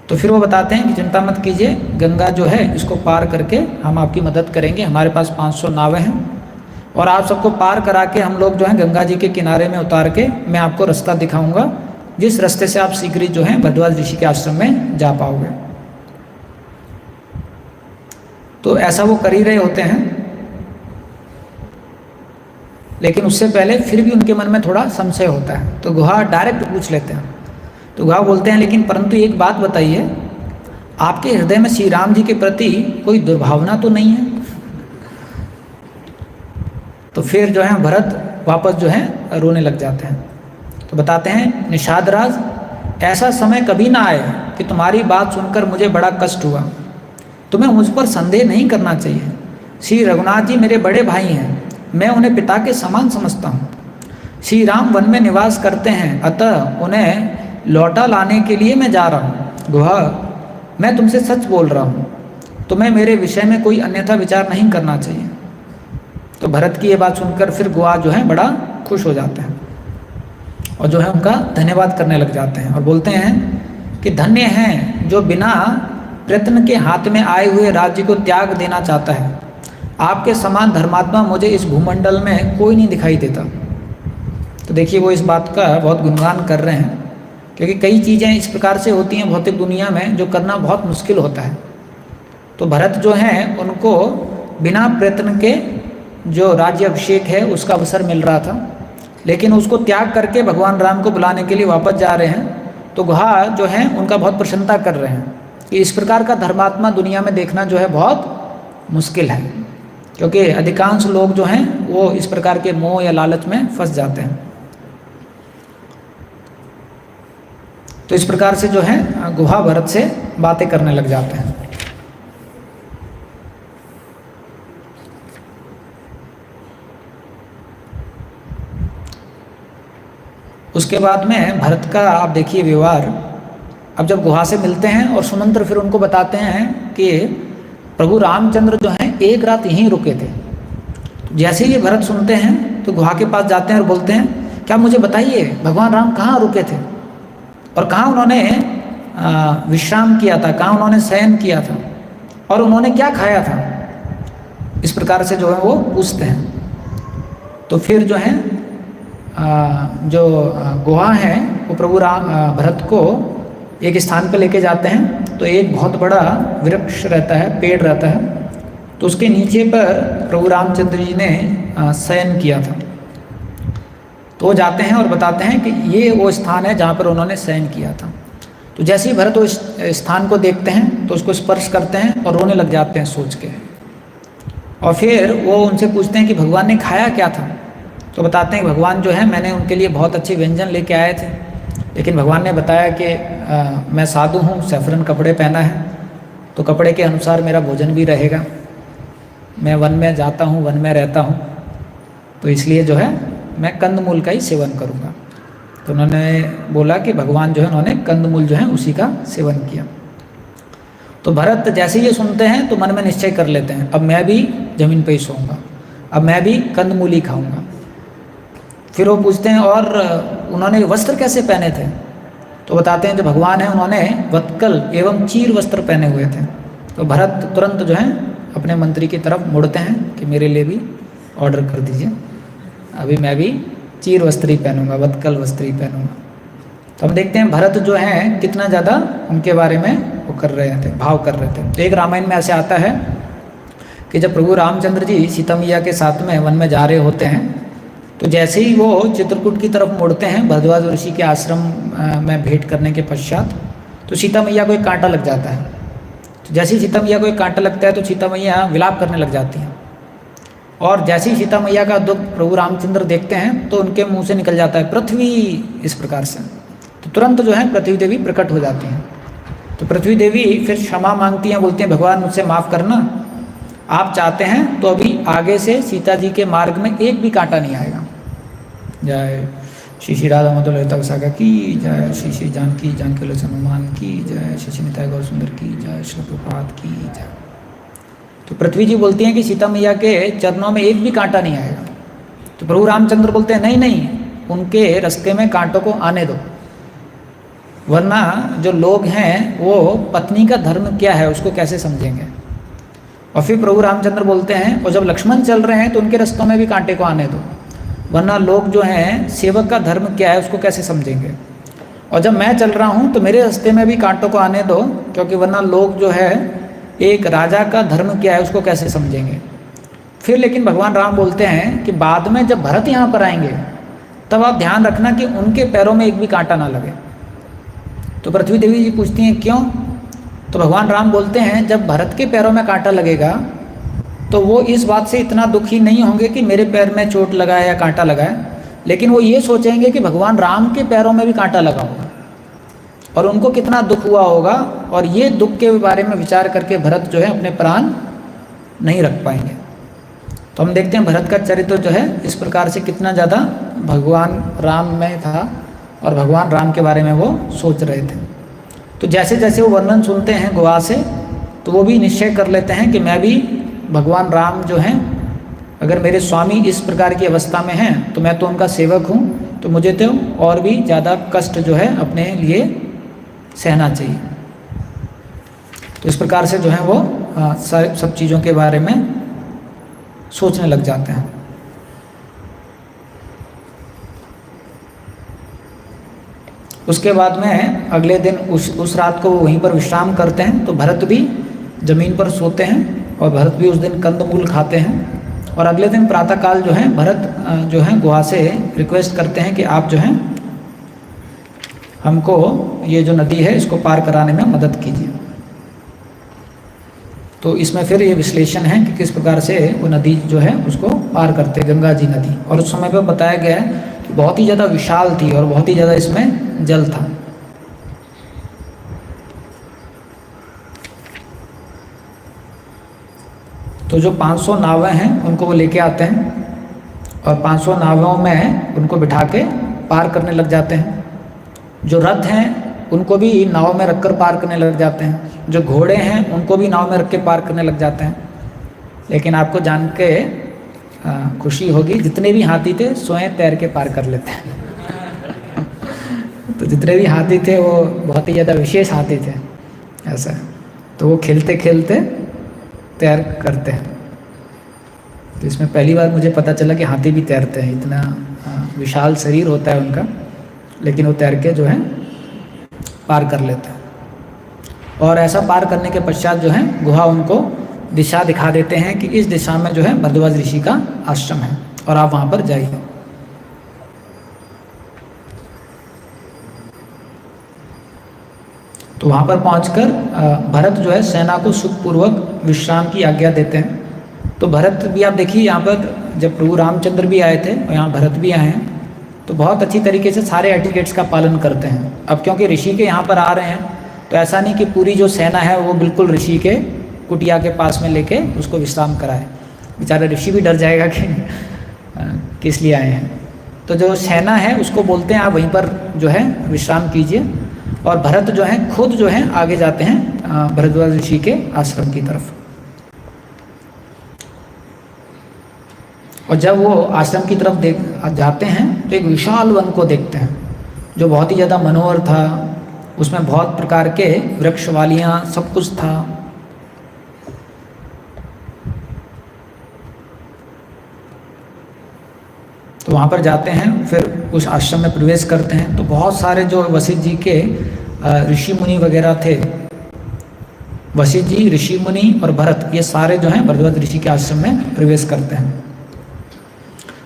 Speaker 1: तो फिर वो बताते हैं कि चिंता मत कीजिए, गंगा जो है इसको पार करके हम आपकी मदद करेंगे, हमारे पास 500 नावें हैं और आप सबको पार करा के हम लोग जो है गंगा जी के किनारे में उतार के मैं आपको रास्ता दिखाऊंगा, जिस रास्ते से आप शीघ्र ही जो है भरद्वाज ऋषि के आश्रम में जा पाओगे। तो ऐसा वो कर ही रहे होते हैं, लेकिन उससे पहले फिर भी उनके मन में थोड़ा संशय होता है। तो गुहा डायरेक्ट पूछ लेते हैं। तो गुहा बोलते हैं लेकिन परंतु एक बात बताइए, आपके हृदय में श्री राम जी के प्रति कोई दुर्भावना तो नहीं है? तो फिर जो है भरत वापस जो है रोने लग जाते हैं। तो बताते हैं निषादराज, ऐसा समय कभी ना आए कि तुम्हारी बात सुनकर मुझे बड़ा कष्ट हुआ। तुम्हें मुझ पर संदेह नहीं करना चाहिए। श्री रघुनाथ जी मेरे बड़े भाई हैं, मैं उन्हें पिता के समान समझता हूँ। श्री राम वन में निवास करते हैं, अतः उन्हें लौटा लाने के लिए मैं जा रहा हूँ। गुहा, मैं तुमसे सच बोल रहा हूँ, तुम्हें मेरे विषय में कोई अन्यथा विचार नहीं करना चाहिए। तो भरत की ये बात सुनकर फिर गुहा जो है बड़ा खुश हो जाते हैं और जो है उनका धन्यवाद करने लग जाते हैं और बोलते हैं कि धन्य हैं जो बिना प्रयत्न के हाथ में आए हुए राज्य को त्याग देना चाहता है। आपके समान धर्मात्मा मुझे इस भूमंडल में कोई नहीं दिखाई देता। तो देखिए वो इस बात का बहुत गुणगान कर रहे हैं क्योंकि कई चीज़ें इस प्रकार से होती हैं भौतिक दुनिया में जो करना बहुत मुश्किल होता है। तो भरत जो हैं उनको बिना प्रयत्न के जो राज्य अभिषेक है उसका अवसर मिल रहा था, लेकिन उसको त्याग करके भगवान राम को बुलाने के लिए वापस जा रहे हैं। तो गुहा जो हैं उनका बहुत प्रशंसा कर रहे हैं कि इस प्रकार का धर्मात्मा दुनिया में देखना जो है बहुत मुश्किल है, क्योंकि अधिकांश लोग जो हैं वो इस प्रकार के मोह या लालच में फंस जाते हैं। तो इस प्रकार से जो है गुहा भरत से बातें करने लग जाते हैं। उसके बाद में भरत का आप देखिए व्यवहार। अब जब गुहा से मिलते हैं और सुमंत्र फिर उनको बताते हैं कि प्रभु रामचंद्र जो हैं एक रात यहीं रुके थे। जैसे ही ये भरत सुनते हैं तो गुहा के पास जाते हैं और बोलते हैं, क्या मुझे बताइए भगवान राम कहाँ रुके थे और कहाँ उन्होंने विश्राम किया था, कहाँ उन्होंने शयन किया था और उन्होंने क्या खाया था। इस प्रकार से जो है वो पूछते हैं। तो फिर जो है जो गुहा है वो प्रभु राम भरत को एक स्थान पर लेके जाते हैं। तो एक बहुत बड़ा वृक्ष रहता है, पेड़ रहता है, तो उसके नीचे पर प्रभु रामचंद्र जी ने शयन किया था। तो वो जाते हैं और बताते हैं कि ये वो स्थान है जहाँ पर उन्होंने शयन किया था। तो जैसे ही भरत वो स्थान को देखते हैं तो उसको स्पर्श करते हैं और रोने लग जाते हैं सोच के। और फिर वो उनसे पूछते हैं कि भगवान ने खाया क्या था। तो बताते हैं कि भगवान जो है मैंने उनके लिए बहुत अच्छे व्यंजन लेके आए थे, लेकिन भगवान ने बताया कि मैं साधु हूँ, सैफरन कपड़े पहना है, तो कपड़े के अनुसार मेरा भोजन भी रहेगा। मैं वन में जाता हूँ, वन में रहता हूँ, तो इसलिए जो है मैं कंदमूल का ही सेवन करूँगा। तो उन्होंने बोला कि भगवान जो है उन्होंने कंदमूल जो है उसी का सेवन किया। तो भरत जैसे ये सुनते हैं तो मन में निश्चय कर लेते हैं, अब मैं भी ज़मीन पर ही सोऊंगा, अब मैं भी कंदमूल ही खाऊँगा। फिर वो पूछते हैं और उन्होंने वस्त्र कैसे पहने थे। तो बताते हैं जो भगवान है उन्होंने वत्कल एवं चीर वस्त्र पहने हुए थे। तो भरत तुरंत जो है अपने मंत्री की तरफ मुड़ते हैं कि मेरे लिए भी ऑर्डर कर दीजिए, अभी मैं भी चीर वस्त्र ही पहनूंगा, वत्कल वस्त्र ही पहनूंगा। तो हम देखते हैं भरत जो हैं कितना ज़्यादा उनके बारे में वो कर रहे थे, भाव कर रहे थे। तो एक रामायण में ऐसे आता है कि जब प्रभु रामचंद्र जी सीता मैया के साथ में वन में जा रहे होते हैं, तो जैसे ही वो चित्रकूट की तरफ मुड़ते हैं भरद्वाज ऋषि के आश्रम में भेंट करने के पश्चात, तो सीता मैया को एक कांटा लग जाता है। तो जैसे ही सीता मैया को एक कांटा लगता है तो सीता मैया विलाप करने लग जाती हैं। और जैसे ही सीता मैया का दुख प्रभु रामचंद्र देखते हैं तो उनके मुंह से निकल जाता है पृथ्वी, इस प्रकार से। तो तुरंत जो है पृथ्वी देवी प्रकट हो जाती हैं। तो पृथ्वी देवी फिर क्षमा मांगती हैं, बोलती हैं भगवान मुझसे माफ़ करना, आप चाहते हैं तो अभी आगे से सीता जी के मार्ग में एक भी कांटा नहीं आएगा। जय श्री श्री राधा माधव ललिता विशाखा की जय, श्री श्री जानकी जानकी लोचन हनुमान की जय, श्री श्री निताई गौर सुंदर की जय, श्री प्रभात की जय। तो पृथ्वी जी बोलती हैं कि सीता मैया के चरणों में एक भी कांटा नहीं आएगा। तो प्रभु रामचंद्र बोलते हैं नहीं नहीं, उनके रास्ते में कांटों को आने दो, वरना जो लोग हैं वो पत्नी का धर्म क्या है उसको कैसे समझेंगे। और फिर प्रभु रामचंद्र बोलते हैं और जब लक्ष्मण चल रहे हैं तो उनके रास्तों में भी कांटे को आने दो, वरना लोग जो हैं सेवक का धर्म क्या है उसको कैसे समझेंगे। और जब मैं चल रहा हूँ तो मेरे रास्ते में भी कांटों को आने दो, क्योंकि वरना लोग जो है एक राजा का धर्म क्या है उसको कैसे समझेंगे। फिर लेकिन भगवान राम बोलते हैं कि बाद में जब भरत यहाँ पर आएंगे तब आप ध्यान रखना कि उनके पैरों में एक भी कांटा ना लगे। तो पृथ्वी देवी जी पूछती हैं क्यों। तो भगवान राम बोलते हैं जब भरत के पैरों में कांटा लगेगा तो वो इस बात से इतना दुखी नहीं होंगे कि मेरे पैर में चोट लगाए या कांटा लगाए, लेकिन वो ये सोचेंगे कि भगवान राम के पैरों में भी कांटा लगा होगा और उनको कितना दुख हुआ होगा। और ये दुख के बारे में विचार करके भरत जो है अपने प्राण नहीं रख पाएंगे। तो हम देखते हैं भरत का चरित्र जो है इस प्रकार से कितना ज़्यादा भगवान राम में था और भगवान राम के बारे में वो सोच रहे थे। तो जैसे जैसे वो वर्णन सुनते हैं गुहा से तो वो भी निश्चय कर लेते हैं कि मैं भी भगवान राम जो हैं अगर मेरे स्वामी इस प्रकार की अवस्था में हैं तो मैं तो उनका सेवक हूँ, तो मुझे तो और भी ज़्यादा कष्ट जो है अपने लिए सहना चाहिए। तो इस प्रकार से जो है वो सब चीज़ों के बारे में सोचने लग जाते हैं। उसके बाद में अगले दिन उस रात को वो वहीं पर विश्राम करते हैं। तो भरत भी ज़मीन पर सोते हैं और भरत भी उस दिन कंदमूल खाते हैं। और अगले दिन प्रातःकाल जो है भरत जो है गुहा से रिक्वेस्ट करते हैं कि आप जो हैं हमको ये जो नदी है इसको पार कराने में मदद कीजिए। तो इसमें फिर ये विश्लेषण है कि किस प्रकार से वो नदी जो है उसको पार करते, गंगा जी नदी। और उस समय पर बताया गया है कि बहुत ही ज़्यादा विशाल थी और बहुत ही ज़्यादा इसमें जल था। तो जो 500 नावें हैं उनको वो लेके आते हैं और 500 नावों में उनको बिठा के पार करने लग जाते हैं। जो रथ हैं उनको भी नाव में रखकर पार करने लग जाते हैं। जो घोड़े हैं उनको भी नाव में रख के पार करने लग जाते हैं। लेकिन आपको जान के खुशी होगी, जितने भी हाथी थे स्वयं तैर के पार कर लेते हैं। तो जितने भी हाथी थे वो बहुत ही ज़्यादा विशेष हाथी थे ऐसा। तो वो खेलते खेलते तैर करते हैं। तो इसमें पहली बार मुझे पता चला कि हाथी भी तैरते हैं। इतना विशाल शरीर होता है उनका, लेकिन वो तैर के जो है पार कर लेते हैं। और ऐसा पार करने के पश्चात जो है गुहा उनको दिशा दिखा देते हैं कि इस दिशा में जो है भरद्वाज ऋषि का आश्रम है और आप वहाँ पर जाइए। तो वहाँ पर पहुँचकर भरत जो है सेना को सुखपूर्वक विश्राम की आज्ञा देते हैं। तो भरत भी आप देखिए, यहाँ पर जब प्रभु रामचंद्र भी आए थे और यहाँ भरत भी आए हैं, तो बहुत अच्छी तरीके से सारे एटिकेट्स का पालन करते हैं। अब क्योंकि ऋषि के यहाँ पर आ रहे हैं तो ऐसा नहीं कि पूरी जो सेना है वो बिल्कुल ऋषि के कुटिया के पास में लेके उसको विश्राम कराए। बेचारा ऋषि भी डर जाएगा कि किस लिए आए हैं। तो जो सेना है उसको बोलते हैं आप वहीं पर जो है विश्राम कीजिए। और भरत जो है खुद जो है आगे जाते हैं भरद्वाज ऋषि के आश्रम की तरफ। और जब वो आश्रम की तरफ जाते हैं तो एक विशाल वन को देखते हैं जो बहुत ही ज़्यादा मनोहर था। उसमें बहुत प्रकार के वृक्ष वालियाँ सब कुछ था। तो वहाँ पर जाते हैं, फिर उस आश्रम में प्रवेश करते हैं। तो बहुत सारे जो वशिष्ठ जी के ऋषि मुनि वगैरह थे, वशिष्ठ जी, ऋषि मुनि और भरत, ये सारे जो हैं भरद्वाज ऋषि के आश्रम में प्रवेश करते हैं।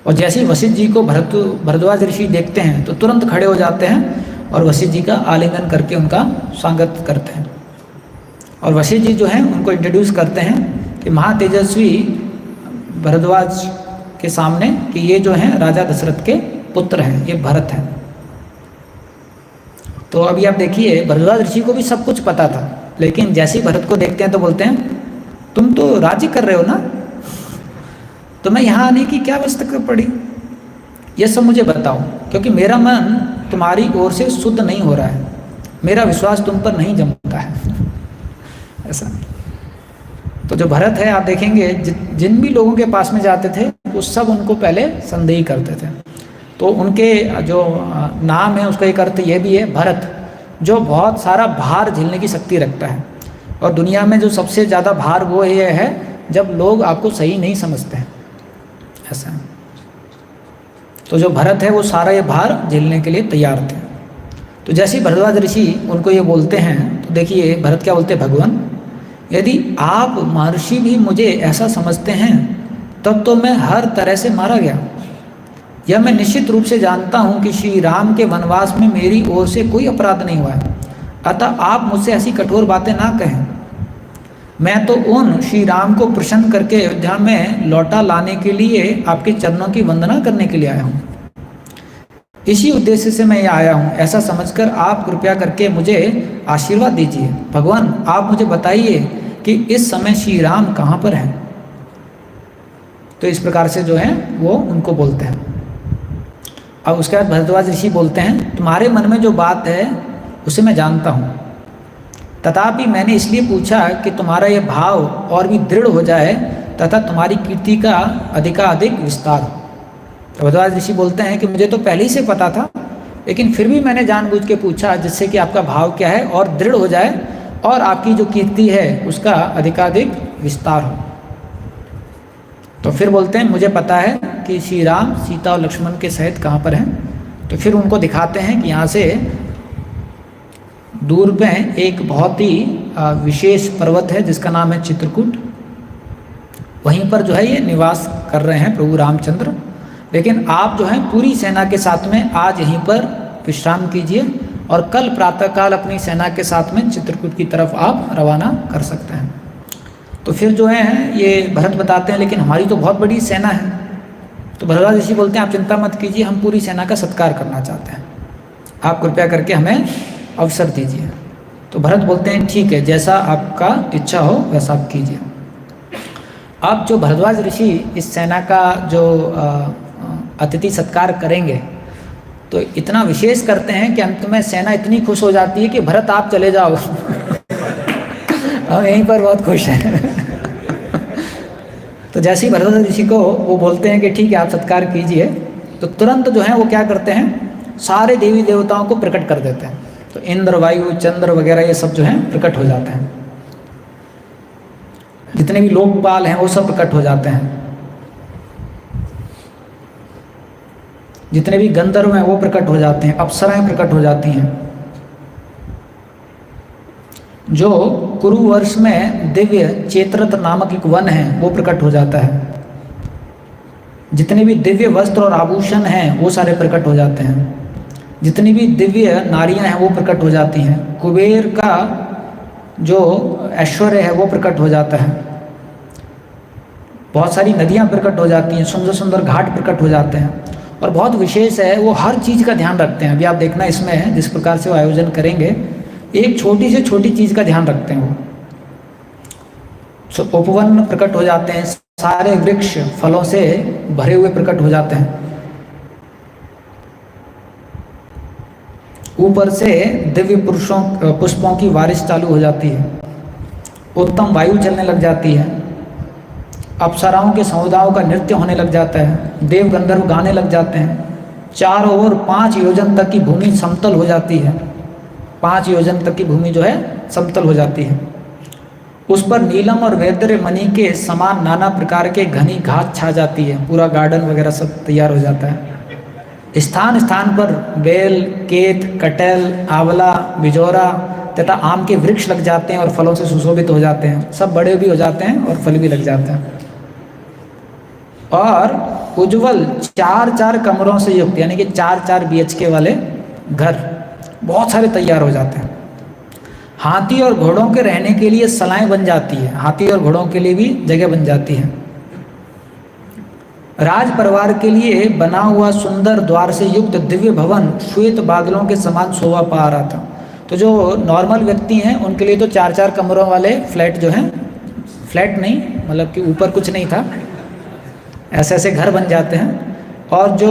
Speaker 1: और जैसे ही वशिष्ठ जी को भरद्वाज ऋषि देखते हैं तो तुरंत खड़े हो जाते हैं और वशिष्ठ जी का आलिंगन करके उनका स्वागत करते हैं। और वशिष्ठ जी जो हैं उनको इंट्रोड्यूस करते हैं कि महातेजस्वी भरद्वाज के सामने कि ये जो हैं राजा दशरथ के पुत्र हैं, ये भरत हैं। तो अभी आप देखिए भरद्वाज ऋषि को भी सब कुछ पता था, लेकिन जैसे ही भरत को देखते हैं तो बोलते हैं तुम तो राज्य कर रहे हो ना, तो मैं यहाँ आने की क्या आवश्यकता पड़ी, ये सब मुझे बताओ, क्योंकि मेरा मन तुम्हारी ओर से शुद्ध नहीं हो रहा है, मेरा विश्वास तुम पर नहीं जमता है ऐसा। तो जो भरत है आप देखेंगे जिन भी लोगों के पास में जाते थे वो सब उनको पहले संदेह करते थे। तो उनके जो नाम है उसका एक अर्थ ये भी है भरत, जो बहुत सारा भार झेलने की शक्ति रखता है। और दुनिया में जो सबसे ज़्यादा भार वो ये है जब लोग आपको सही नहीं समझते हैं ऐसा। तो जो भरत है वो सारा ये भार झेलने के लिए तैयार थे। तो जैसे ही भरद्वाज ऋषि उनको ये बोलते हैं तो देखिए भरत क्या बोलते हैं, भगवान यदि आप महर्षि भी मुझे ऐसा समझते हैं तब तो मैं हर तरह से मारा गया। यह मैं निश्चित रूप से जानता हूँ कि श्री राम के वनवास में मेरी ओर से कोई अपराध नहीं हुआ है, अतः आप मुझसे ऐसी कठोर बातें ना कहें। मैं तो उन श्री राम को प्रसन्न करके अयोध्या में लौटा लाने के लिए आपके चरणों की वंदना करने के लिए आया हूँ। इसी उद्देश्य से मैं यहाँ आया हूँ, ऐसा समझकर आप कृपया करके मुझे आशीर्वाद दीजिए। भगवान आप मुझे बताइए कि इस समय श्री राम कहाँ पर हैं। तो इस प्रकार से जो है वो उनको बोलते हैं। अब उसके बाद भरद्वाज ऋषि बोलते हैं तुम्हारे मन में जो बात है उसे मैं जानता हूँ, तथापि मैंने इसलिए पूछा कि तुम्हारा यह भाव और भी दृढ़ हो जाए तथा तुम्हारी कीर्ति का अधिकाधिक विस्तार हो। तो भरद्वाज ऋषि बोलते हैं कि मुझे तो पहले ही से पता था, लेकिन फिर भी मैंने जानबूझ के पूछा जिससे कि आपका भाव क्या है और दृढ़ हो जाए और आपकी जो कीर्ति है उसका अधिकाधिक विस्तार हो। तो फिर बोलते हैं मुझे पता है कि श्री राम सीता और लक्ष्मण के सहित कहाँ पर हैं। तो फिर उनको दिखाते हैं कि यहाँ से दूर में एक बहुत ही विशेष पर्वत है जिसका नाम है चित्रकूट। वहीं पर जो है ये निवास कर रहे हैं प्रभु रामचंद्र। लेकिन आप जो हैं पूरी सेना के साथ में आज यहीं पर विश्राम कीजिए और कल प्रातःकाल अपनी सेना के साथ में चित्रकूट की तरफ आप रवाना कर सकते हैं। तो फिर जो है ये भरत बताते हैं लेकिन हमारी तो बहुत बड़ी सेना है। तो भरद्वाज ऋषि बोलते हैं आप चिंता मत कीजिए, हम पूरी सेना का सत्कार करना चाहते हैं, आप कृपया करके हमें अवसर दीजिए। तो भरत बोलते हैं ठीक है, जैसा आपका इच्छा हो वैसा आप कीजिए। अब जो भरद्वाज ऋषि इस सेना का जो अतिथि सत्कार करेंगे तो इतना विशेष करते हैं कि अंत में सेना इतनी खुश हो जाती है कि भरत आप चले जाओ हम यहीं पर बहुत खुश हैं तो जैसे ही भरद्वाज ऋषि को वो बोलते हैं कि ठीक है आप सत्कार कीजिए, तो तुरंत जो है वो क्या करते हैं, सारे देवी देवताओं को प्रकट कर देते हैं। तो इंद्र, वायु, चंद्र वगैरह ये सब जो है प्रकट हो जाते हैं। जितने भी लोकपाल हैं वो सब प्रकट हो जाते हैं। जितने भी गंधर्व हैं वो प्रकट हो जाते हैं, अप्सराएं प्रकट हो जाती हैं। जो कुरु वर्ष में दिव्य चेत्रत नामक एक वन है वो प्रकट हो जाता है। जितने भी दिव्य वस्त्र और आभूषण हैं वो सारे प्रकट हो जाते हैं। जितनी भी दिव्य नारियां हैं वो प्रकट हो जाती हैं। कुबेर का जो ऐश्वर्य है वो प्रकट हो जाता है। बहुत सारी नदियां प्रकट हो जाती हैं, सुंदर सुंदर घाट प्रकट हो जाते हैं। और बहुत विशेष है, वो हर चीज़ का ध्यान रखते हैं। अभी आप देखना इसमें जिस प्रकार से वो आयोजन करेंगे, एक छोटी से छोटी चीज़ का ध्यान रखते हैं वो। उपवन प्रकट हो जाते हैं, सारे वृक्ष फलों से भरे हुए प्रकट हो जाते हैं। ऊपर से दिव्य पुष्पों की बारिश चालू हो जाती है। उत्तम वायु चलने लग जाती है। अप्सराओं के समुदायों का नृत्य होने लग जाता है। देव गंधर्व गाने लग जाते हैं। चारों ओर 5 योजन तक की भूमि समतल हो जाती है। 5 योजन तक की भूमि जो है समतल हो जाती है। उस पर नीलम और वैद्य मणि के समान नाना प्रकार के घनी घास छा जाती है। पूरा गार्डन वगैरह सब तैयार हो जाता है। स्थान स्थान पर बेल, केत, कटहल, आंवला, बिजौरा तथा आम के वृक्ष लग जाते हैं और फलों से सुशोभित हो जाते हैं। सब बड़े भी हो जाते हैं और फल भी लग जाते हैं। और उज्जवल 4-4 कमरों से युक्त, यानी कि 4-4 BHK वाले घर बहुत सारे तैयार हो जाते हैं। हाथी और घोड़ों के रहने के लिए सलाएं बन जाती है। हाथी और घोड़ों के लिए भी जगह बन जाती है। राज परिवार के लिए बना हुआ सुंदर द्वार से युक्त दिव्य भवन श्वेत बादलों के समान शोभा पा रहा था। तो जो नॉर्मल व्यक्ति हैं उनके लिए तो 4-4 कमरों वाले फ्लैट जो हैं, फ्लैट नहीं मतलब कि ऊपर कुछ नहीं था, ऐसे ऐसे घर बन जाते हैं। और जो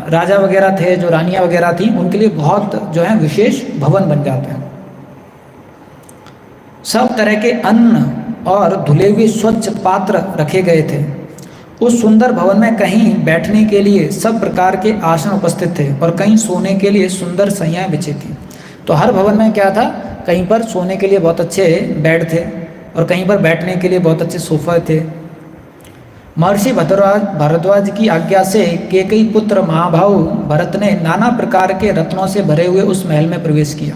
Speaker 1: राजा वगैरह थे, जो रानियां वगैरह थी, उनके लिए बहुत जो है विशेष भवन बन जाते हैं। सब तरह के अन्न और धुले हुए स्वच्छ पात्र रखे गए थे। उस सुंदर भवन में कहीं बैठने के लिए सब प्रकार के आसन उपस्थित थे और कहीं सोने के लिए सुंदर सैयाएं बिछी थी। तो हर भवन में क्या था, कहीं पर सोने के लिए बहुत अच्छे बेड थे और कहीं पर बैठने के लिए बहुत अच्छे सोफे थे। महर्षि भरद्वाज की आज्ञा से केकई पुत्र महाभाऊ भरत ने नाना प्रकार के रत्नों से भरे हुए उस महल में प्रवेश किया।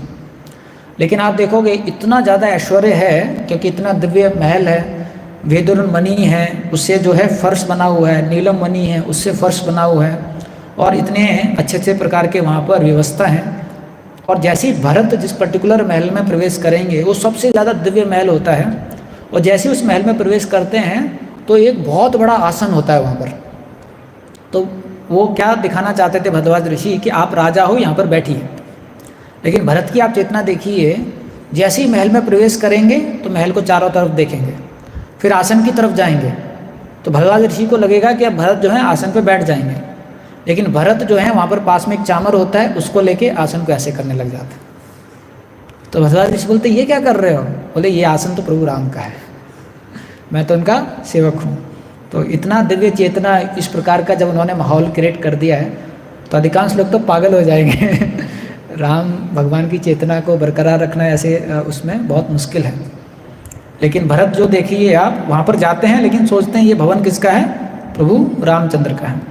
Speaker 1: लेकिन आप देखोगे इतना ज़्यादा ऐश्वर्य है क्योंकि इतना दिव्य महल है। वेदुर मणि है उससे जो है फर्श बना हुआ है, नीलम मणि है उससे फर्श बना हुआ है, और इतने अच्छे अच्छे प्रकार के वहाँ पर व्यवस्था है। और जैसे ही भरत जिस पर्टिकुलर महल में प्रवेश करेंगे वो सबसे ज़्यादा दिव्य महल होता है, और जैसे ही उस महल में प्रवेश करते हैं तो एक बहुत बड़ा आसन होता है वहाँ पर। तो वो क्या दिखाना चाहते थे भरद्वाज ऋषि कि आप राजा हो, यहाँ पर बैठिए। लेकिन भरत की आप चेतना देखिए, जैसे ही महल में प्रवेश करेंगे तो महल को चारों तरफ देखेंगे, फिर आसन की तरफ जाएंगे तो भरद्वाज ऋषि को लगेगा कि अब भरत जो है आसन पर बैठ जाएंगे। लेकिन भरत जो है वहाँ पर पास में एक चामर होता है, उसको लेके आसन को ऐसे करने लग जाते हैं। तो भरद्वाज ऋषि बोलते ये क्या कर रहे हो? बोले ये आसन तो प्रभु राम का है, मैं तो उनका सेवक हूँ। तो इतना दिव्य चेतना इस प्रकार का जब उन्होंने माहौल क्रिएट कर दिया है तो अधिकांश लोग तो पागल हो जाएंगे राम भगवान की चेतना को बरकरार रखना ऐसे उसमें बहुत मुश्किल है। लेकिन भरत जो देखिए आप वहाँ पर जाते हैं लेकिन सोचते हैं ये भवन किसका है? प्रभु रामचंद्र का है।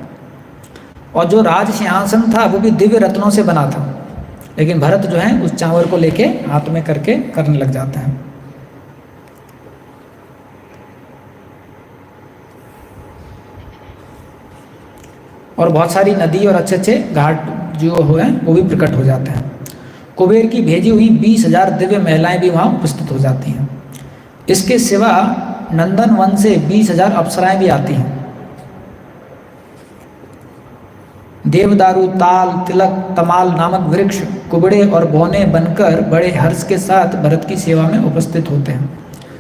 Speaker 1: और जो राज सिंहासन था वो भी दिव्य रत्नों से बना था। लेकिन भरत जो है उस चावल को लेके हाथ में करके करने लग जाते हैं। और बहुत सारी नदी और अच्छे अच्छे घाट जो हुए वो भी प्रकट हो जाते हैं। कुबेर की भेजी हुई 20,000 दिव्य महिलाएं भी वहाँ उपस्थित हो जाती हैं। इसके सिवा नंदन वन से 20,000 अप्सराएं भी आती हैं। देवदारू, ताल, तिलक, तमाल नामक वृक्ष कुबड़े और बौने बनकर बड़े हर्ष के साथ भरत की सेवा में उपस्थित होते हैं।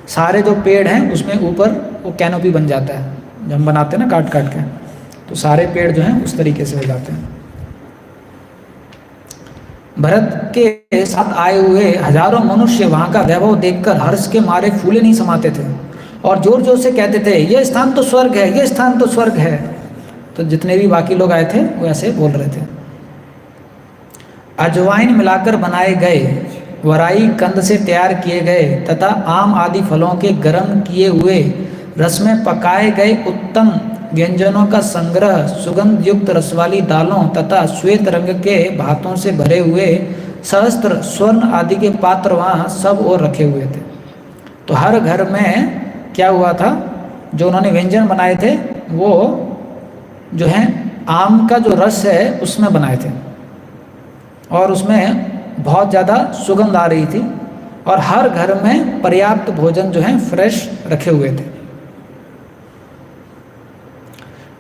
Speaker 1: सारे जो पेड़ हैं उसमें ऊपर वो कैनोपी बन जाता है, जब हम बनाते हैं ना काट काट के, तो सारे पेड़ जो हैं उस तरीके से हो जाते हैं। भरत के साथ आए हुए हजारों मनुष्य वहाँ का वैभव देखकर हर्ष के मारे फूले नहीं समाते थे और जोर जोर से कहते थे, यह स्थान तो स्वर्ग है, यह स्थान तो स्वर्ग है। तो जितने भी बाकी लोग आए थे वो ऐसे बोल रहे थे। अजवाइन मिलाकर बनाए गए, वराई कंद से तैयार किए गए तथा आम आदि फलों के गर्म किए हुए रस में पकाए गए उत्तम व्यंजनों का संग्रह, सुगंध युक्त रस वाली दालों तथा श्वेत रंग के भातों से भरे हुए सहस्त्र स्वर्ण आदि के पात्र वहाँ सब और रखे हुए थे। तो हर घर में क्या हुआ था, जो उन्होंने व्यंजन बनाए थे वो जो है आम का जो रस है उसमें बनाए थे और उसमें बहुत ज़्यादा सुगंध आ रही थी और हर घर में पर्याप्त भोजन जो है फ्रेश रखे हुए थे।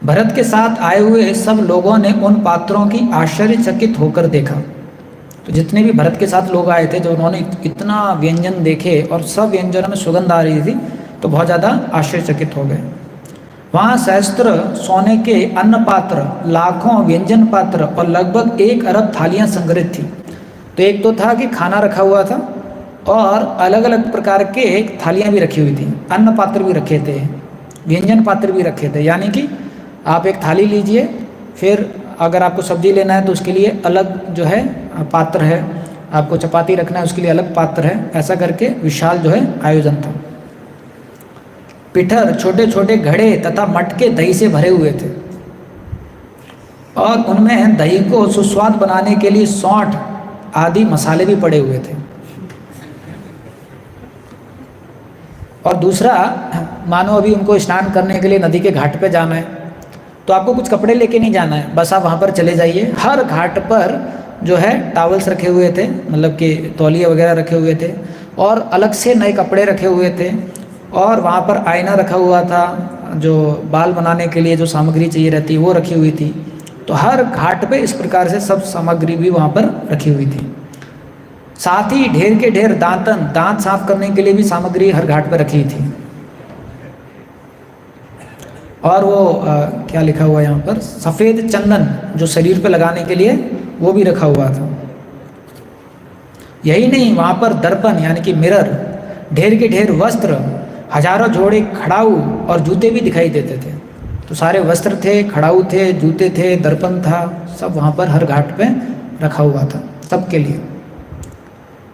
Speaker 1: भरत के साथ आए हुए सब लोगों ने उन पात्रों की आश्चर्यचकित होकर देखा। तो जितने भी भरत के साथ लोग आए थे, जो उन्होंने इतना व्यंजन देखे और सब व्यंजनों में सुगंध आ रही थी, तो बहुत ज़्यादा आश्चर्यचकित हो गए। वहाँ सहस्त्र सोने के अन्न पात्र, लाखों व्यंजन पात्र और लगभग 1 अरब थालियाँ संग्रहित थी। तो एक तो था कि खाना रखा हुआ था और अलग अलग प्रकार के थालियाँ भी रखी हुई थी, अन्न पात्र भी रखे थे, व्यंजन पात्र भी रखे थे। यानी कि आप एक थाली लीजिए, फिर अगर आपको सब्जी लेना है तो उसके लिए अलग जो है पात्र है, आपको चपाती रखना है उसके लिए अलग पात्र है, ऐसा करके विशाल जो है आयोजन था। पिठर, छोटे छोटे घड़े तथा मटके दही से भरे हुए थे और उनमें दही को सुस्वाद बनाने के लिए सौंठ आदि मसाले भी पड़े हुए थे। और दूसरा, मानो अभी उनको स्नान करने के लिए नदी के घाट पे जाना है, तो आपको कुछ कपड़े लेके नहीं जाना है, बस आप वहाँ पर चले जाइए। हर घाट पर जो है टॉवल्स रखे हुए थे, मतलब कि तौलिए वगैरह रखे हुए थे और अलग से नए कपड़े रखे हुए थे और वहाँ पर आईना रखा हुआ था, जो बाल बनाने के लिए जो सामग्री चाहिए रहती है वो रखी हुई थी। तो हर घाट पे इस प्रकार से सब सामग्री भी वहाँ पर रखी हुई थी। साथ ही ढेर के ढेर दांतन, दांत साफ करने के लिए भी सामग्री हर घाट पर रखी थी। और वो क्या लिखा हुआ है यहाँ पर, सफ़ेद चंदन जो शरीर पे लगाने के लिए वो भी रखा हुआ था। यही नहीं, वहाँ पर दर्पण यानी कि मिरर, ढेर के ढेर वस्त्र, हजारों जोड़े खड़ाऊ और जूते भी दिखाई देते थे। तो सारे वस्त्र थे, खड़ाऊ थे, जूते थे, दर्पण था, सब वहाँ पर हर घाट पे रखा हुआ था सबके लिए।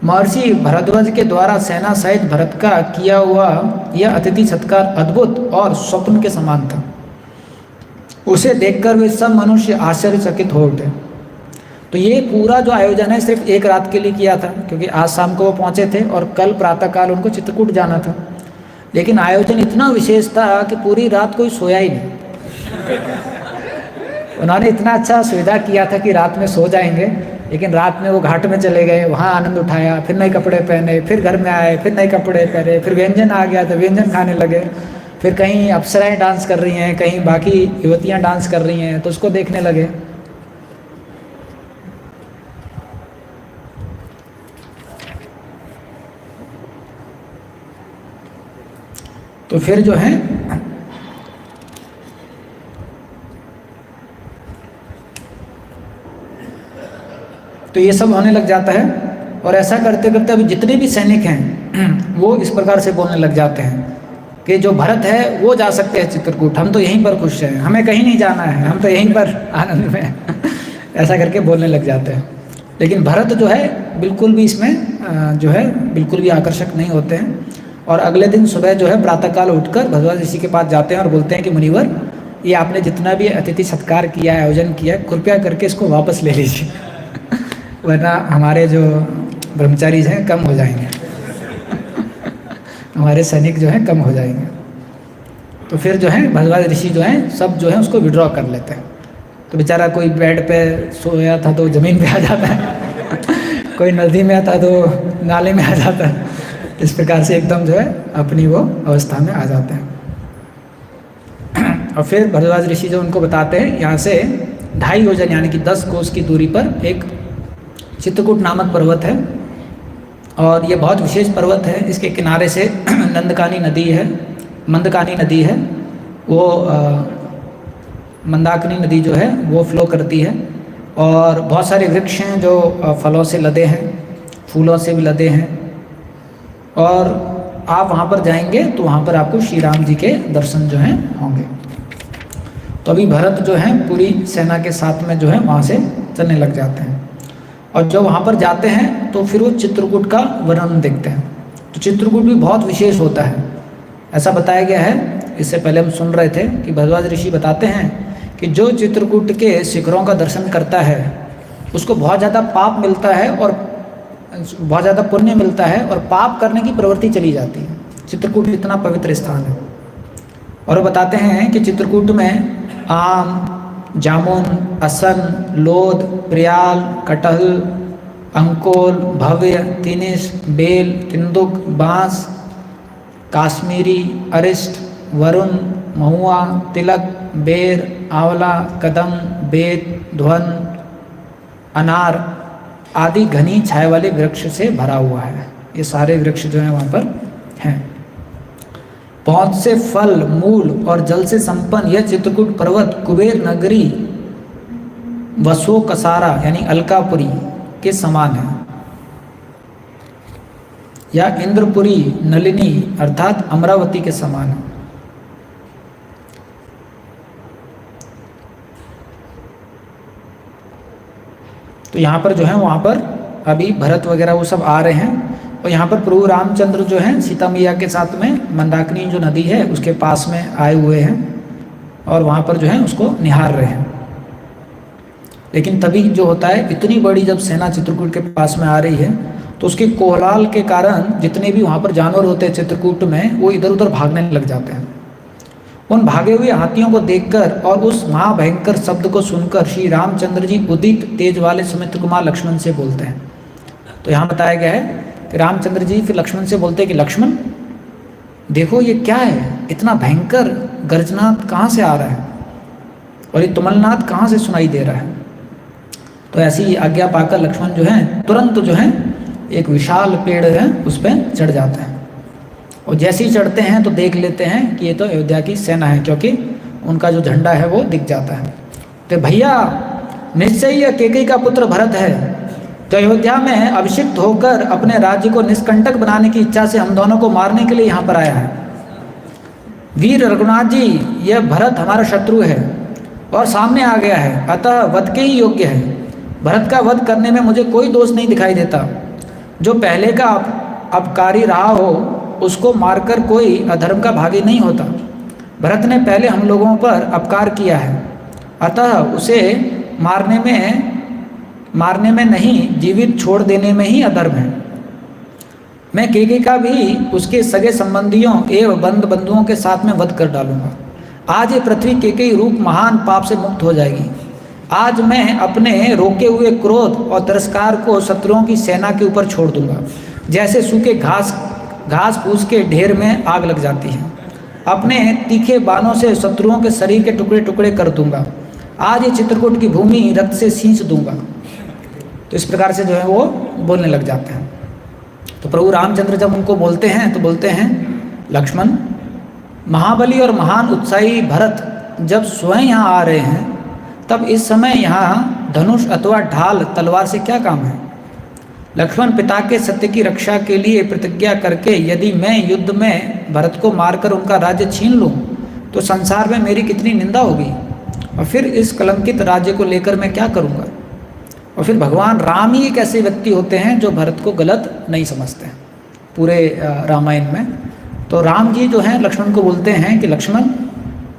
Speaker 1: महर्षि भरद्वाज के द्वारा सेना सहित भरत का किया हुआ यह अतिथि सत्कार अद्भुत और स्वप्न के समान था। उसे देखकर वे सब मनुष्य आश्चर्यचकित हो उठे। तो ये पूरा जो आयोजन है सिर्फ एक रात के लिए किया था, क्योंकि आज शाम को वो पहुँचे थे और कल प्रातःकाल उनको चित्रकूट जाना था। लेकिन आयोजन इतना विशेष था कि पूरी रात कोई सोया ही नहीं। उन्होंने इतना अच्छा सुविधा किया था कि रात में सो जाएंगे, लेकिन रात में वो घाट में चले गए, वहाँ आनंद उठाया, फिर नए कपड़े पहने, फिर घर में आए, फिर नए कपड़े पहने, फिर व्यंजन आ गया तो व्यंजन खाने लगे, फिर कहीं अप्सराएं डांस कर रही हैं, कहीं बाकी युवतियाँ डांस कर रही हैं, तो उसको देखने लगे। तो फिर जो है तो ये सब होने लग जाता है और ऐसा करते करते अभी जितने भी सैनिक हैं वो इस प्रकार से बोलने लग जाते हैं कि जो भरत है वो जा सकते हैं चित्रकूट, हम तो यहीं पर खुश हैं, हमें कहीं नहीं जाना है, हम तो यहीं पर आनंद में ऐसा करके बोलने लग जाते हैं। लेकिन भरत जो है बिल्कुल भी इसमें जो है बिल्कुल भी आकर्षक नहीं होते हैं और अगले दिन सुबह जो है प्रातःकाल उठकर भरद्वाज ऋषि के पास जाते हैं और बोलते हैं कि मुनिवर, ये आपने जितना भी अतिथि सत्कार किया है, आयोजन किया है, कृपया करके इसको वापस ले लीजिए। वरना हमारे जो ब्रह्मचारी हैं कम हो जाएंगे, हमारे सैनिक जो हैं कम हो जाएंगे। तो फिर जो है भरद्वाज ऋषि जो हैं सब जो है उसको विड्रॉ कर लेते हैं। तो बेचारा कोई बेड पे सोया था तो ज़मीन पे आ जाता है, कोई नदी में आता तो नाले में आ जाता है। इस प्रकार से एकदम जो है अपनी वो अवस्था में आ जाते हैं। और फिर भरद्वाज ऋषि जो उनको बताते हैं, यहाँ से 2.5 योजन यानी कि 10 कोस की दूरी पर एक चित्रकूट नामक पर्वत है, और ये बहुत विशेष पर्वत है। इसके किनारे से मंदकानी नदी है, वो मंदाकिनी नदी जो है वो फ्लो करती है। और बहुत सारे वृक्ष हैं जो फलों से लदे हैं, फूलों से भी लदे हैं। और आप वहाँ पर जाएंगे तो वहाँ पर आपको श्री राम जी के दर्शन जो हैं होंगे। तो अभी भरत जो है पूरी सेना के साथ में जो है वहाँ से चलने लग जाते हैं। और जब वहाँ पर जाते हैं तो फिर वो चित्रकूट का वर्णन देखते हैं। तो चित्रकूट भी बहुत विशेष होता है, ऐसा बताया गया है। इससे पहले हम सुन रहे थे कि भरद्वाज ऋषि बताते हैं कि जो चित्रकूट के शिखरों का दर्शन करता है उसको बहुत ज़्यादा पाप मिलता है और बहुत ज़्यादा पुण्य मिलता है, और पाप करने की प्रवृत्ति चली जाती है। चित्रकूट इतना पवित्र स्थान है। और वो बताते हैं कि चित्रकूट में आम, जामुन, असन, लोध, प्रियाल, कटहल, अंकोल, भव्य, तिनिस, बेल, तिंदुक, बांस, काश्मीरी, अरिष्ट, वरुण, महुआ, तिलक, बेर, आंवला, कदम, बेत, ध्वन, अनार आदि घनी छाया वाले वृक्ष से भरा हुआ है। ये सारे वृक्ष जो हैं वहाँ पर हैं। बहुत से फल, मूल और जल से संपन्न यह चित्रकूट पर्वत कुबेर नगरी वसो कसारा यानी अलकापुरी के समान है, या इंद्रपुरी नलिनी अर्थात अमरावती के समान है। तो यहाँ पर जो है वहाँ पर अभी भरत वगैरह वो सब आ रहे हैं, और यहाँ पर प्रभु रामचंद्र जो हैं सीता मैया के साथ में मंदाकिनी जो नदी है उसके पास में आए हुए हैं, और वहाँ पर जो है उसको निहार रहे हैं। लेकिन तभी जो होता है, इतनी बड़ी जब सेना चित्रकूट के पास में आ रही है तो उसके कोलाहल के कारण जितने भी वहाँ पर जानवर होते हैं चित्रकूट में वो इधर उधर भागने लग जाते हैं। उन भागे हुए हाथियों को देखकर और उस महाभयंकर शब्द को सुनकर श्री रामचंद्र जी उदित तेज वाले सुमित्र कुमार लक्ष्मण से बोलते हैं। तो यहाँ बताया गया है कि रामचंद्र जी फिर लक्ष्मण से बोलते हैं कि लक्ष्मण देखो ये क्या है, इतना भयंकर गर्जनाद कहाँ से आ रहा है और ये तुमलनाद कहाँ से सुनाई दे रहा है। तो ऐसी आज्ञा पाकर लक्ष्मण जो है तुरंत जो है एक विशाल पेड़ है उस पर चढ़ जाते हैं, और जैसे ही चढ़ते हैं तो देख लेते हैं कि ये तो अयोध्या की सेना है, क्योंकि उनका जो झंडा है वो दिख जाता है। तो भैया निश्चय यह केकई का पुत्र भरत है, तो अयोध्या में अभिषिक्त होकर अपने राज्य को निष्कंटक बनाने की इच्छा से हम दोनों को मारने के लिए यहाँ पर आया है। वीर रघुनाथ जी, यह भरत हमारा शत्रु है और सामने आ गया है, अतः वध के ही योग्य है। भरत का वध करने में मुझे कोई दोष नहीं दिखाई देता। जो पहले का अपकारी रहा हो उसको मारकर कोई अधर्म का भागी नहीं होता। भरत ने पहले हम लोगों पर अपकार किया है, अतः उसे मारने में नहीं जीवित छोड़ देने में ही अधर्म है। मैं केकई का भी उसके सगे संबंधियों एवं बंधुओं के साथ में वध कर डालूंगा। आज ये पृथ्वी केकई रूप महान पाप से मुक्त हो जाएगी। आज मैं अपने रोके हुए क्रोध और तिरस्कार को शत्रुओं की सेना के ऊपर छोड़ दूंगा, जैसे सूखे घास फूस के ढेर में आग लग जाती है। अपने तीखे बाणों से शत्रुओं के शरीर के टुकड़े टुकड़े कर दूंगा। आज ये चित्रकूट की भूमि रक्त से सींच दूंगा। तो इस प्रकार से जो है वो बोलने लग जाते हैं। तो प्रभु रामचंद्र जब उनको बोलते हैं तो बोलते हैं लक्ष्मण, महाबली और महान उत्साही भरत जब स्वयं यहाँ आ रहे हैं तब इस समय यहाँ धनुष अथवा ढाल तलवार से क्या काम है। लक्ष्मण, पिता के सत्य की रक्षा के लिए प्रतिज्ञा करके यदि मैं युद्ध में भरत को मारकर उनका राज्य छीन लूँ तो संसार में मेरी कितनी निंदा होगी, और फिर इस कलंकित राज्य को लेकर मैं क्या करूँगा। और फिर भगवान राम ही एक ऐसे व्यक्ति होते हैं जो भरत को गलत नहीं समझते हैं पूरे रामायण में। तो राम जी जो हैं लक्ष्मण को बोलते हैं कि लक्ष्मण,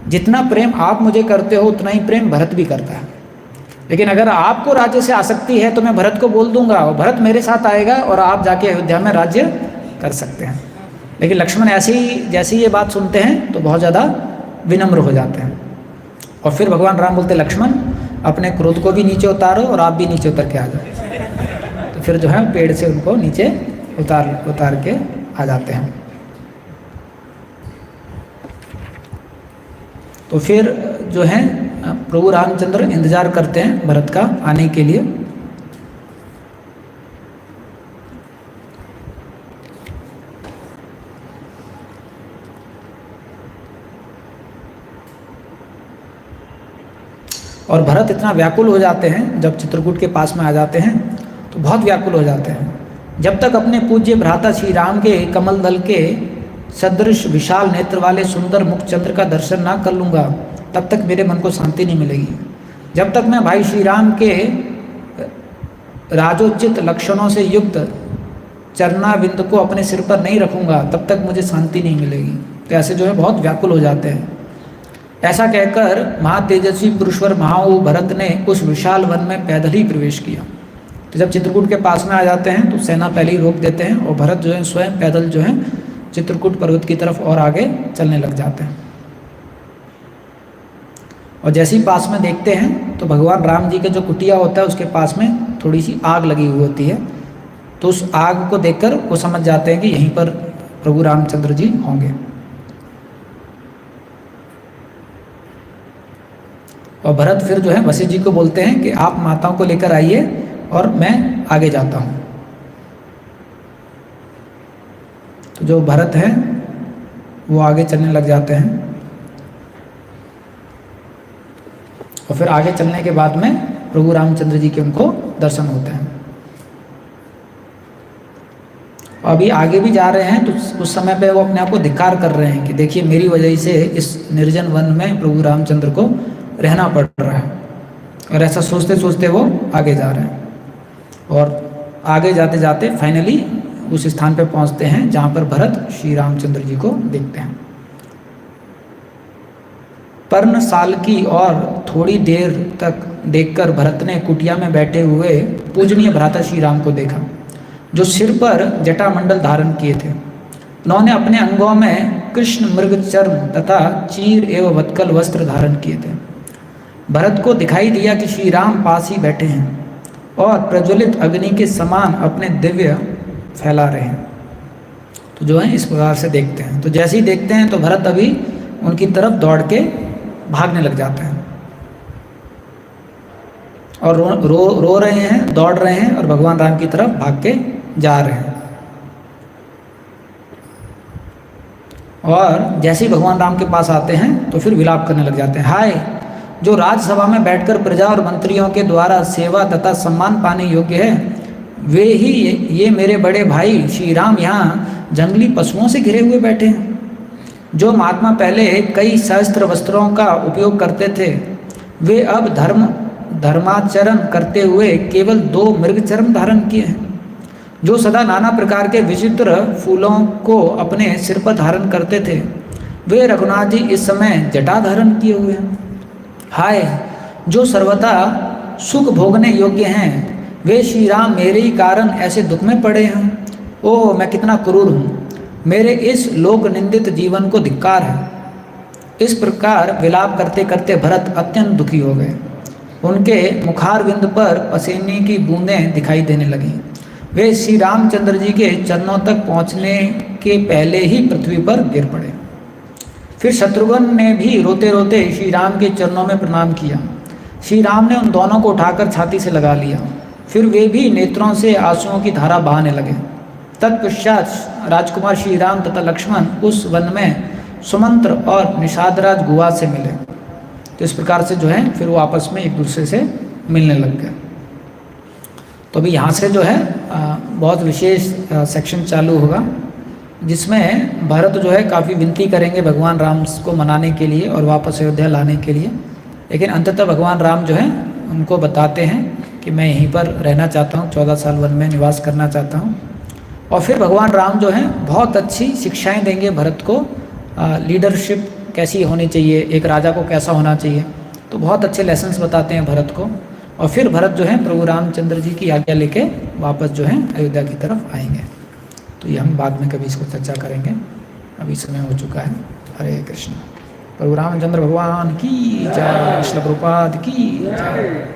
Speaker 1: जितना प्रेम आप मुझे करते हो उतना ही प्रेम भरत भी करता है। लेकिन अगर आपको राज्य से आसक्ति है तो मैं भरत को बोल दूंगा और भरत मेरे साथ आएगा और आप जाके अयोध्या में राज्य कर सकते हैं। लेकिन लक्ष्मण ऐसे ही जैसे ही ये बात सुनते हैं तो बहुत ज़्यादा विनम्र हो जाते हैं और फिर भगवान राम बोलते लक्ष्मण अपने क्रोध को भी नीचे उतारो और आप भी नीचे उतर के आ जाओ। तो फिर जो है पेड़ से उनको नीचे उतार के आ जाते हैं। तो फिर जो है प्रभु रामचंद्र इंतजार करते हैं भरत का आने के लिए। और भरत इतना व्याकुल हो जाते हैं जब चित्रकूट के पास में आ जाते हैं तो बहुत व्याकुल हो जाते हैं। जब तक अपने पूज्य भ्राता श्री राम के कमल दल के सदृश विशाल नेत्र वाले सुंदर मुखचंद्र का दर्शन ना कर लूँगा तब तक मेरे मन को शांति नहीं मिलेगी। जब तक मैं भाई श्री राम के राजोचित लक्षणों से युक्त चरणाविंद को अपने सिर पर नहीं रखूँगा तब तक मुझे शांति नहीं मिलेगी। तो ऐसे जो है बहुत व्याकुल हो जाते हैं। ऐसा कहकर महातेजस्वी पुरुषवर महाऊ भरत ने उस विशाल वन में पैदल ही प्रवेश किया। तो जब चित्रकूट के पास में आ जाते हैं तो सेना पहले ही रोक देते हैं और भरत जो है स्वयं पैदल जो है चित्रकूट पर्वत की तरफ और आगे चलने लग जाते हैं। और जैसे ही पास में देखते हैं तो भगवान राम जी के जो कुटिया होता है उसके पास में थोड़ी सी आग लगी हुई होती है। तो उस आग को देखकर वो समझ जाते हैं कि यहीं पर प्रभु रामचंद्र जी होंगे। और भरत फिर जो है वशिष्ठ जी को बोलते हैं कि आप माताओं को लेकर आइए और मैं आगे जाता हूँ। तो जो भरत है वो आगे चलने लग जाते हैं और फिर आगे चलने के बाद में प्रभु रामचंद्र जी के उनको दर्शन होते हैं। और अभी आगे भी जा रहे हैं तो उस समय पे वो अपने आप को धिक्कार कर रहे हैं कि देखिए मेरी वजह से इस निर्जन वन में प्रभु रामचंद्र को रहना पड़ रहा है। और ऐसा सोचते सोचते वो आगे जा रहे हैं और आगे जाते जाते फाइनली उस स्थान पर पहुंचते हैं जहां पर भरत श्री रामचंद्र जी को देखते हैं। पर्ण साल की और थोड़ी देर तक देखकर भरत ने कुटिया में बैठे हुए पूजनीय भ्राता श्री राम को देखा जो सिर पर जटामंडल धारण किए थे। उन्होंने अपने अंगों में कृष्ण मृग चर्म तथा चीर एवं वत्कल वस्त्र धारण किए थे। भरत को दिखाई दिया कि श्री राम पास ही बैठे हैं और प्रज्वलित अग्नि के समान अपने दिव्य फैला रहे हैं। तो जो है इस प्रकार से देखते हैं। तो जैसे ही देखते हैं तो भरत अभी उनकी तरफ दौड़ के भागने लग जाते हैं और रो रहे हैं, दौड़ रहे हैं और भगवान राम की तरफ भाग के जा रहे हैं। और जैसे ही भगवान राम के पास आते हैं तो फिर विलाप करने लग जाते हैं। हाय, जो राजसभा में बैठकर प्रजा और मंत्रियों के द्वारा सेवा तथा सम्मान पाने योग्य है वे ही ये मेरे बड़े भाई श्री राम यहाँ जंगली पशुओं से घिरे हुए बैठे हैं। जो महात्मा पहले कई सहस्त्र वस्त्रों का उपयोग करते थे वे अब धर्माचरण करते हुए केवल 2 मृग चर्म धारण किए हैं। जो सदा नाना प्रकार के विचित्र फूलों को अपने सिर पर धारण करते थे वे रघुनाथ जी इस समय जटा धारण किए हुए हैं। हाय, जो सर्वथा सुख भोगने योग्य हैं वे श्री राम मेरे ही कारण ऐसे दुख में पड़े हैं। ओह, मैं कितना क्रूर हूँ, मेरे इस लोक निंदित जीवन को धिक्कार है। इस प्रकार विलाप करते करते भरत अत्यंत दुखी हो गए। उनके मुखारविंद पर पसीने की बूंदें दिखाई देने लगीं। वे श्री रामचंद्र जी के चरणों तक पहुँचने के पहले ही पृथ्वी पर गिर पड़े। फिर शत्रुघ्न ने भी रोते रोते श्री राम के चरणों में प्रणाम किया। श्री राम ने उन दोनों को उठाकर छाती से लगा लिया। फिर वे भी नेत्रों से आंसुओं की धारा बहाने लगे। तत्पश्चात राजकुमार श्री राम तथा लक्ष्मण उस वन में सुमंत्र और निषादराज गुहा से मिले। तो इस प्रकार से जो है फिर वो आपस में एक दूसरे से मिलने लग गए। तो अभी यहाँ से जो है बहुत विशेष सेक्शन चालू होगा जिसमें भरत जो है काफ़ी विनती करेंगे भगवान राम को मनाने के लिए और वापस अयोध्या लाने के लिए। लेकिन अंततः भगवान राम जो है उनको बताते हैं कि मैं यहीं पर रहना चाहता हूँ, 14 साल वन में निवास करना चाहता हूँ। और फिर भगवान राम जो है बहुत अच्छी शिक्षाएं देंगे भरत को, लीडरशिप कैसी होनी चाहिए, एक राजा को कैसा होना चाहिए। तो बहुत अच्छे लेसन्स बताते हैं भरत को। और फिर भरत जो है प्रभु रामचंद्र जी की आज्ञा लेके वापस जो है अयोध्या की तरफ आएंगे। तो ये हम बाद में कभी इसको चर्चा करेंगे, अभी समय हो चुका है। हरे कृष्ण। प्रभु रामचंद्र भगवान की जय, श्रील प्रभुपाद की जय।